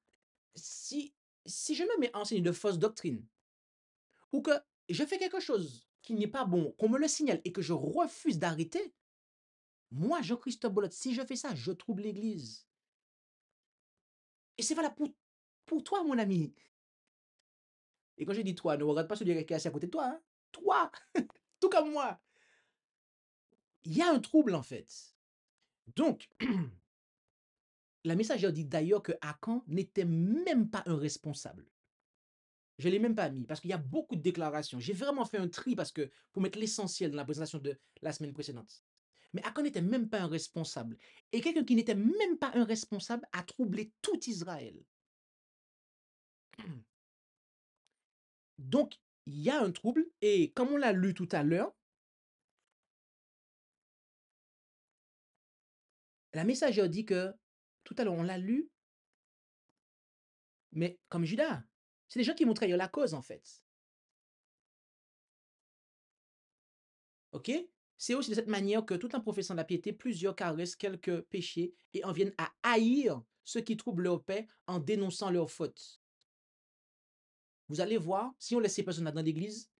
si, si je me mets à enseigner de fausses doctrines, ou que je fais quelque chose qui n'est pas bon, qu'on me le signale et que je refuse d'arrêter, moi, Jean-Christophe Bolot, si je fais ça, je trouble l'Église. Et c'est valable pour toi, mon ami. Et quand je dis toi, ne regarde pas celui qui est assis à côté de toi. Hein. Toi, tout comme moi. Il y a un trouble, en fait. Donc, la messagère dit d'ailleurs que Akan n'était même pas un responsable. Je ne l'ai même pas mis parce qu'il y a beaucoup de déclarations. J'ai vraiment fait un tri parce que pour mettre l'essentiel dans la présentation de la semaine précédente. Mais Akan n'était même pas un responsable. Et quelqu'un qui n'était même pas un responsable a troublé tout Israël. Donc, il y a un trouble. Et comme on l'a lu tout à l'heure, la messagère dit que, tout à l'heure, on l'a lu, mais comme Judas, c'est des gens qui vont trahir la cause, en fait. OK? C'est aussi de cette manière que, tout en professant la piété, plusieurs caressent quelques péchés et en viennent à haïr ceux qui troublent leur paix en dénonçant leurs fautes. Vous allez voir, si on laisse ces personnes-là dans l'église,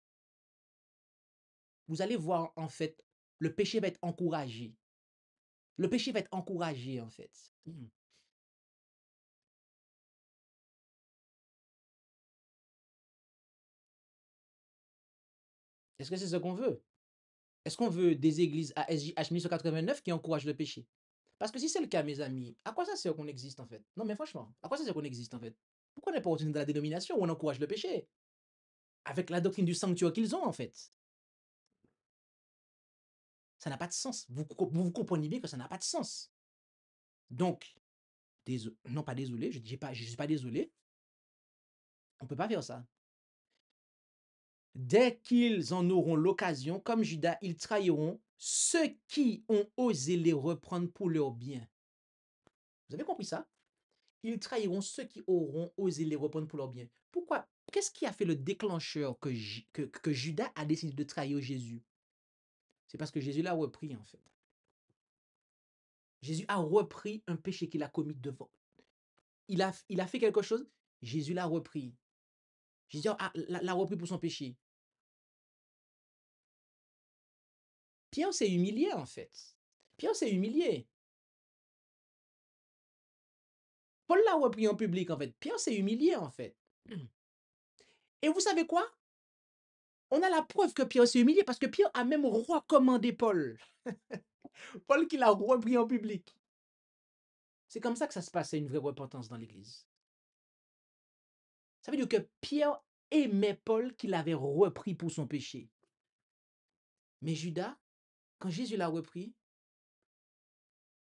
vous allez voir, en fait, le péché va être encouragé. Le péché va être encouragé, en fait. Est-ce que c'est ce qu'on veut? Est-ce qu'on veut des églises à SJH 1989 qui encouragent le péché? Parce que si c'est le cas, mes amis, à quoi ça sert qu'on existe, en fait? Non, mais franchement, à quoi ça sert qu'on existe, en fait? Pourquoi on n'est pas retourné dans la dénomination où on encourage le péché? Avec la doctrine du sanctuaire qu'ils ont, en fait. Ça n'a pas de sens. Vous comprenez bien que ça n'a pas de sens. Donc, non pas désolé, je ne suis pas désolé. On ne peut pas faire ça. Dès qu'ils en auront l'occasion, comme Judas, ils trahiront ceux qui ont osé les reprendre pour leur bien. Vous avez compris ça? Ils trahiront ceux qui auront osé les reprendre pour leur bien. Pourquoi? Qu'est-ce qui a fait le déclencheur que Judas a décidé de trahir Jésus? C'est parce que Jésus l'a repris, en fait. Jésus a repris un péché qu'il a commis devant. Il a fait quelque chose, Jésus l'a repris. Jésus l'a repris pour son péché. Pierre s'est humilié, en fait. Pierre s'est humilié. Paul l'a repris en public, en fait. Pierre s'est humilié, en fait. Et vous savez quoi? On a la preuve que Pierre s'est humilié parce que Pierre a même recommandé Paul. Paul qui l'a repris en public. C'est comme ça que ça se passait, une vraie repentance dans l'Église. Ça veut dire que Pierre aimait Paul qui l'avait repris pour son péché. Mais Judas, quand Jésus l'a repris,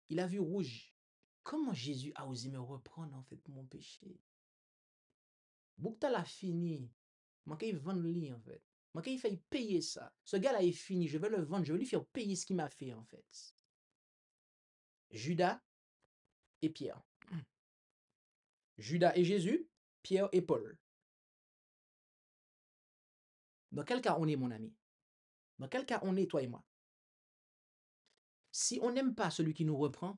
il a vu rouge. Comment Jésus a osé me reprendre en fait pour mon péché? Boukta l'a fini. Manqué il vendre lui en fait. Manqué il fait payer ça. Ce gars-là est fini. Je vais le vendre. Je vais lui faire payer ce qu'il m'a fait en fait. Judas et Pierre. Judas et Jésus, Pierre et Paul. Dans quel cas on est, mon ami? Dans quel cas on est, toi et moi? Si on n'aime pas celui qui nous reprend,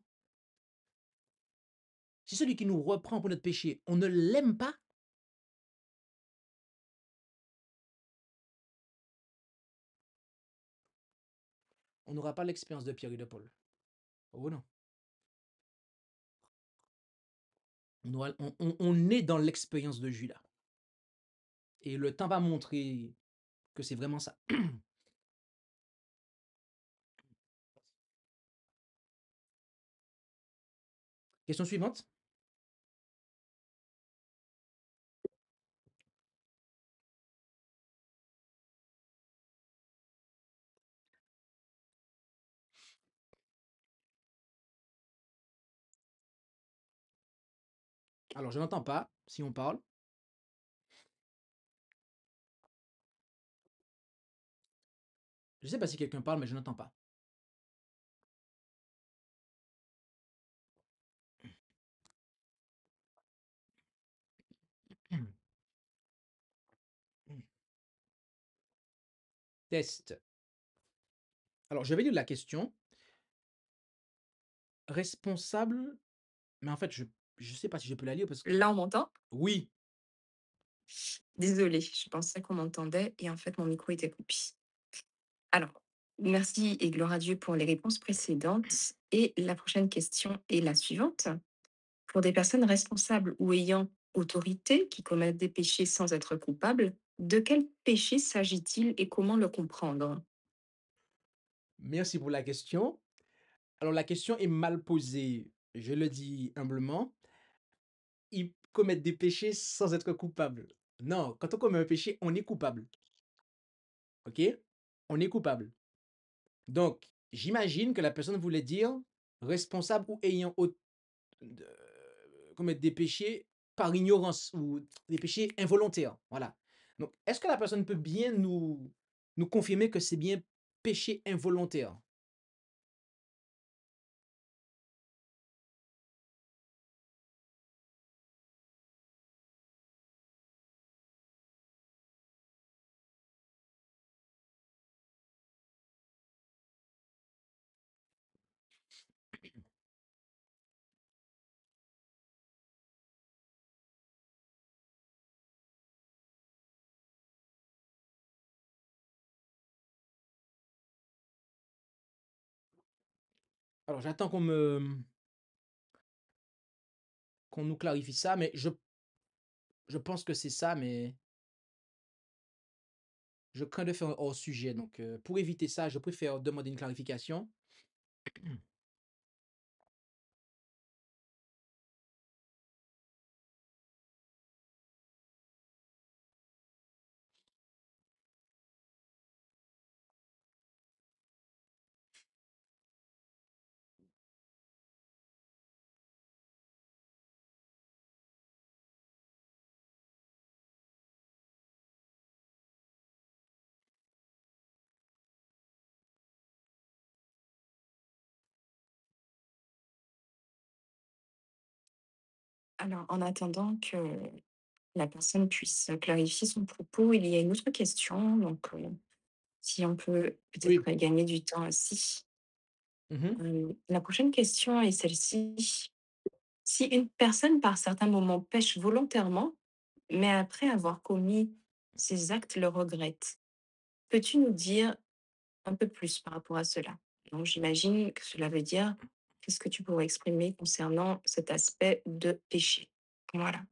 si celui qui nous reprend pour notre péché, on ne l'aime pas, on n'aura pas l'expérience de Pierre et de Paul. Oh non. On est dans l'expérience de Judas. Et le temps va montrer que c'est vraiment ça. Question suivante. Alors, je n'entends pas si on parle. Je ne sais pas si quelqu'un parle, mais je n'entends pas. Test. Alors, je vais lire la question. Responsable, mais en fait, je sais pas si je peux la lire parce que Là, on m'entend? oui, Désolée, je pensais qu'on m'entendait et en fait, mon micro était coupé. Alors, merci et gloire à Dieu pour les réponses précédentes. Et la prochaine question est la suivante. Pour des personnes responsables ou ayant autorité qui commettent des péchés sans être coupables, de quel péché s'agit-il et comment le comprendre? merci pour la question. Alors, la question est mal posée. Je le dis humblement. Ils commettent des péchés sans être coupables. Non, quand on commet un péché, on est coupable. OK? On est coupable. Donc, j'imagine que la personne voulait dire responsable ou ayant commettre des péchés par ignorance ou des péchés involontaires. Voilà. Donc, est-ce que la personne peut bien nous confirmer que c'est bien péché involontaire? Alors, j'attends qu'on nous clarifie ça, mais je pense que c'est ça, mais je crains de faire un hors-sujet. Donc, pour éviter ça, je préfère demander une clarification. Alors, en attendant que la personne puisse clarifier son propos, il y a une autre question. Donc, si on peut peut-être Oui. gagner du temps aussi. Mhm. La prochaine question est celle-ci. Si une personne, par certains moments, pêche volontairement, mais après avoir commis ces actes le regrette, peux-tu nous dire un peu plus par rapport à cela? Donc, j'imagine que cela veut dire, qu'est-ce que tu pourrais exprimer concernant cet aspect de péché? Voilà.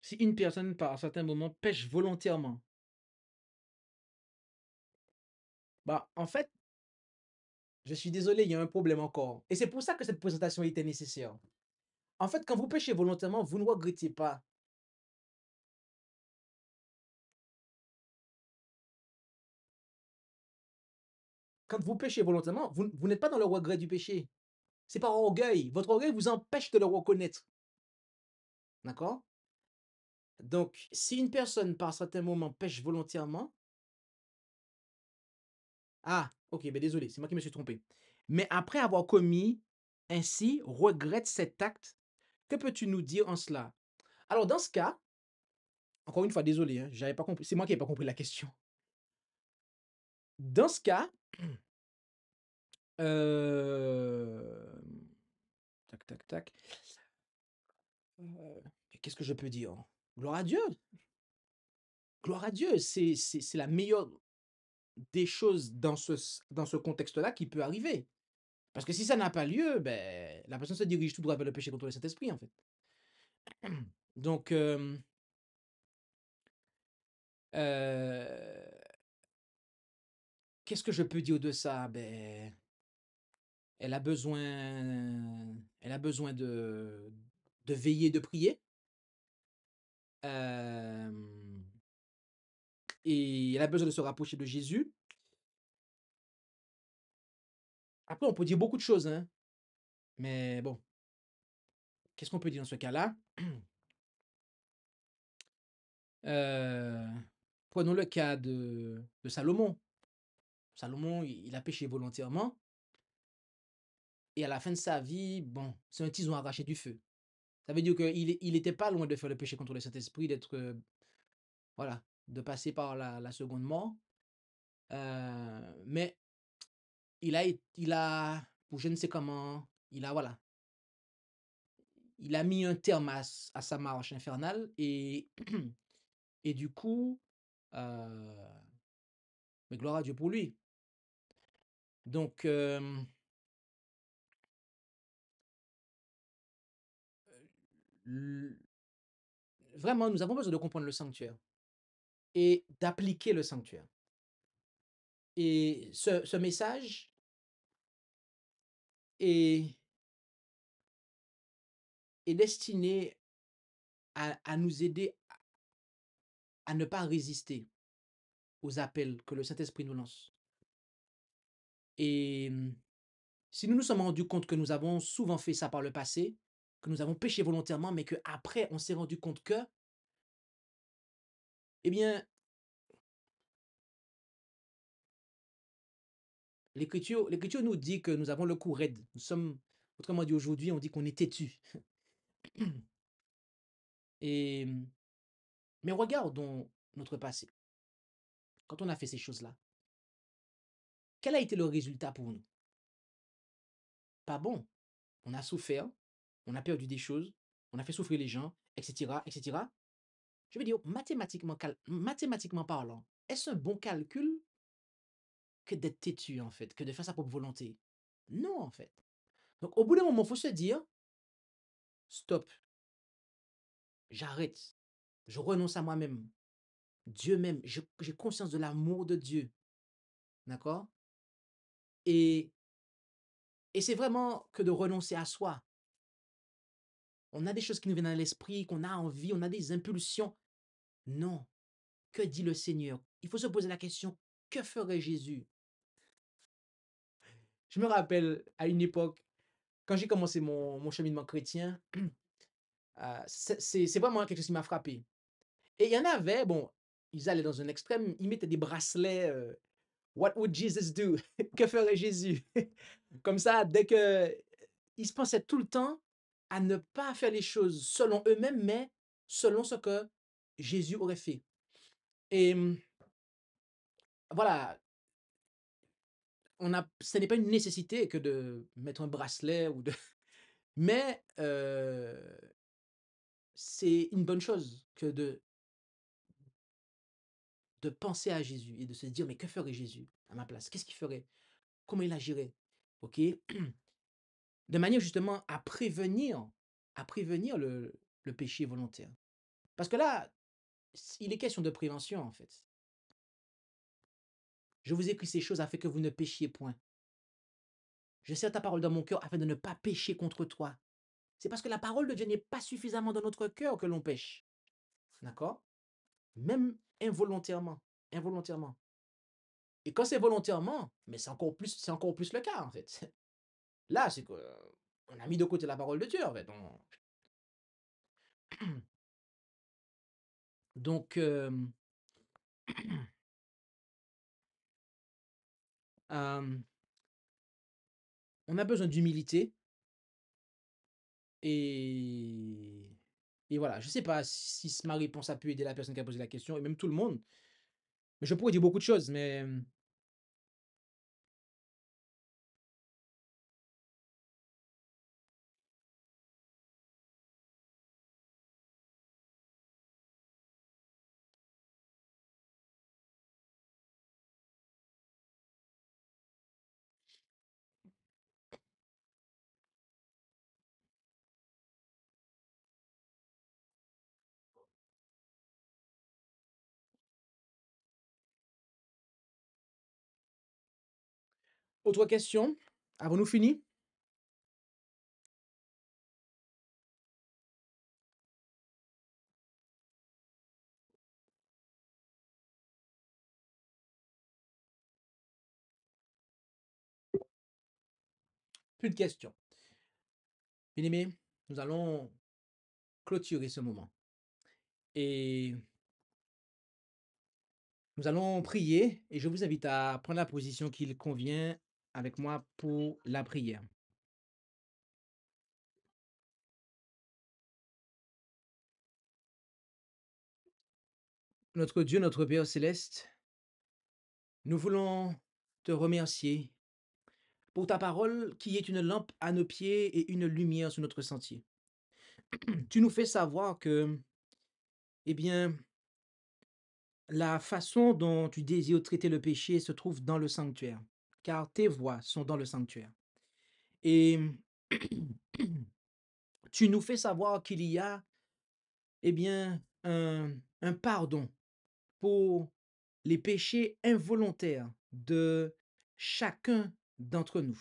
Si une personne, par certains moments, pêche volontairement, bah, en fait, je suis désolé, il y a un problème encore. Et c'est pour ça que cette présentation était nécessaire. En fait, quand vous péchez volontairement, vous ne regrettez pas. Quand vous péchez volontairement, vous n'êtes pas dans le regret du péché. C'est par orgueil. Votre orgueil vous empêche de le reconnaître. D'accord? Donc, si une personne, par certains moments, pêche volontairement, ah, ok, ben désolé, c'est moi qui me suis trompé. Mais après avoir commis ainsi, regrette cet acte, que peux-tu nous dire en cela? Alors, dans ce cas, encore une fois, désolé, hein, j'avais pas compris, c'est moi qui n'avais pas compris la question. Dans ce cas, euh, tac, tac, tac. Euh, Qu'est-ce que je peux dire? Gloire à Dieu. Gloire à Dieu. C'est la meilleure des choses dans ce contexte-là qui peut arriver. Parce que si ça n'a pas lieu, ben, la personne se dirige tout droit vers le péché contre le Saint-Esprit, en fait. Donc, euh, qu'est-ce que je peux dire de ça? Ben, elle a elle a besoin de veiller, de prier. euh, et elle a besoin de se rapprocher de Jésus. Après, on peut dire beaucoup de choses, hein. Mais bon, qu'est-ce qu'on peut dire dans ce cas-là? Euh, Prenons le cas de Salomon. Salomon, il a péché volontairement et à la fin de sa vie, bon, c'est un tison arraché du feu. Ça veut dire qu'il était pas loin de faire le péché contre le Saint-Esprit, d'être, voilà, de passer par la seconde mort. Mais il a, ou je ne sais comment, voilà, il a mis un terme à sa marche infernale et et du coup, heu, mais gloire à Dieu pour lui. Donc, l vraiment, nous avons besoin de comprendre le sanctuaire et d'appliquer le sanctuaire. Et ce message est destiné à nous aider à ne pas résister aux appels que le Saint-Esprit nous lance. Et si nous nous sommes rendus compte que nous avons souvent fait ça par le passé, que nous avons péché volontairement, mais qu'après on s'est rendu compte que, eh bien, l'Écriture nous dit que nous avons le cou raide. Nous sommes, autrement dit aujourd'hui, on dit qu'on est têtu. Et mais regardons notre passé. Quand on a fait ces choses-là, quel a été le résultat pour nous? Pas bon. On a souffert, on a perdu des choses, on a fait souffrir les gens, et cetera, et cetera. Je veux dire, mathématiquement parlant, est-ce un bon calcul que d'être têtu, en fait, que de faire sa propre volonté? Non, en fait. Donc, au bout d'un moment, il faut se dire: «Stop, j'arrête, je renonce à moi-même. Dieu m'aime, j'ai conscience de l'amour de Dieu», d'accord? Et c'est vraiment que de renoncer à soi. On a des choses qui nous viennent à l'esprit, qu'on a envie, on a des impulsions. Non. Que dit le Seigneur? Il faut se poser la question: «Que ferait Jésus?» Je me rappelle à une époque, quand j'ai commencé mon cheminement chrétien, c'est vraiment quelque chose qui m'a frappé. Et il y en avait, bon, ils allaient dans un extrême, ils mettaient des bracelets, «What would Jesus do?» Que ferait Jésus? Comme ça, dès que ils se pensaient tout le temps à ne pas faire les choses selon eux-mêmes, mais selon ce que Jésus aurait fait. Et voilà, ce n'est pas une nécessité que de mettre un bracelet ou de mais c'est une bonne chose que de penser à Jésus et de se dire: «Mais que ferait Jésus à ma place? Qu'est-ce qu'il ferait? Comment il agirait?» OK? De manière justement à prévenir le péché volontaire. Parce que là, il est question de prévention, en fait. «Je vous écris ces choses afin que vous ne péchiez point. Je serre ta parole dans mon cœur afin de ne pas pécher contre toi». C'est parce que la parole de Dieu n'est pas suffisamment dans notre cœur que l'on pêche. D'accord? Même involontairement, involontairement. Et quand c'est volontairement, mais c'est encore plus le cas, en fait. Là, c'est qu'on a mis de côté la parole de Dieu, en fait. Donc, hem, on a besoin d'humilité et voilà. Je sais pas si ma réponse a pu aider la personne qui a posé la question et même tout le monde, mais je pourrais dire beaucoup de choses, mais, autre question? Avons-nous fini? Plus de questions. Bien-aimés, nous allons clôturer ce moment et nous allons prier et je vous invite à prendre la position qu'il convient avec moi pour la prière. notre Dieu, notre Père céleste, nous voulons te remercier pour ta parole qui est une lampe à nos pieds et une lumière sur notre sentier. Tu nous fais savoir que, eh bien, la façon dont tu désires traiter le péché se trouve dans le sanctuaire, car tes voies sont dans le sanctuaire. Et tu nous fais savoir qu'il y a, eh bien, un pardon pour les péchés involontaires de chacun d'entre nous.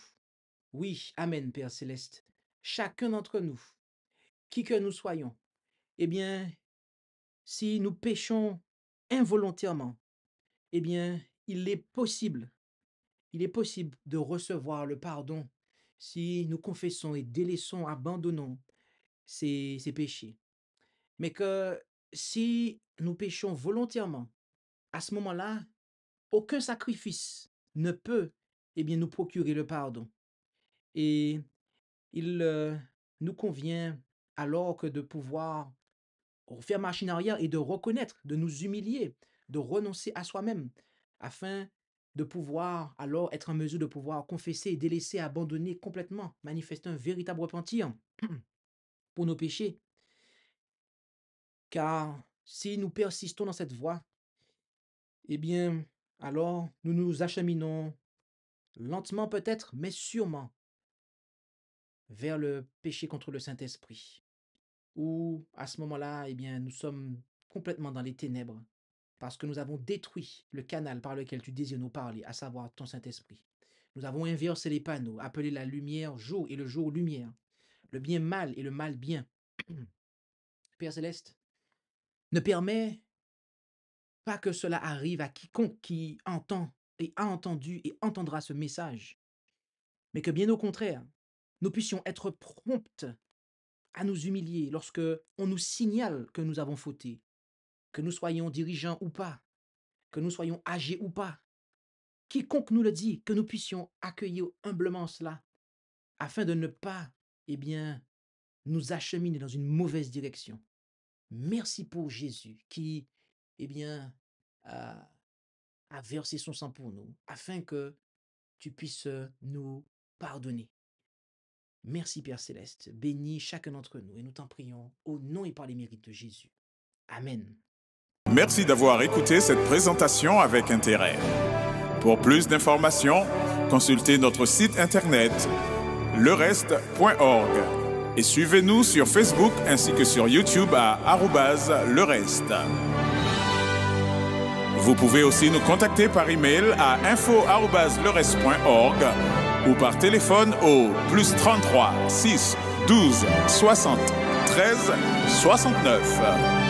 Oui, Amen, Père Céleste. Chacun d'entre nous, qui que nous soyons, eh bien, si nous péchons involontairement, eh bien, il est possible de recevoir le pardon si nous confessons et délaissons, abandonnons ces péchés. Mais que si nous péchons volontairement, à ce moment-là, aucun sacrifice ne peut, eh bien, nous procurer le pardon. Et il nous convient alors que de pouvoir faire machine arrière et de reconnaître, de nous humilier, de renoncer à soi-même, afin de pouvoir alors être en mesure de pouvoir confesser, délaisser, abandonner complètement, manifester un véritable repentir pour nos péchés. Car si nous persistons dans cette voie, eh bien, alors nous nous acheminons lentement peut-être, mais sûrement vers le péché contre le Saint-Esprit. Où à ce moment-là, eh bien, nous sommes complètement dans les ténèbres parce que nous avons détruit le canal par lequel tu désires nous parler, à savoir ton Saint-Esprit. Nous avons inversé les panneaux, appelé la lumière jour et le jour lumière, le bien mal et le mal bien. Père Céleste, ne permets pas que cela arrive à quiconque qui entend et a entendu et entendra ce message, mais que bien au contraire, nous puissions être promptes à nous humilier lorsque on nous signale que nous avons fauté, que nous soyons dirigeants ou pas, que nous soyons âgés ou pas. Quiconque nous le dit, que nous puissions accueillir humblement cela, afin de ne pas, eh bien, nous acheminer dans une mauvaise direction. Merci pour Jésus qui, eh bien, a versé son sang pour nous, afin que tu puisses nous pardonner. Merci Père Céleste, bénis chacun d'entre nous et nous t'en prions au nom et par les mérites de Jésus. Amen. Merci d'avoir écouté cette présentation avec intérêt. Pour plus d'informations, consultez notre site internet lereste.org et suivez-nous sur Facebook ainsi que sur YouTube à @lereste. Vous pouvez aussi nous contacter par email à info@lereste.org ou par téléphone au +33 6 12 60 13 69.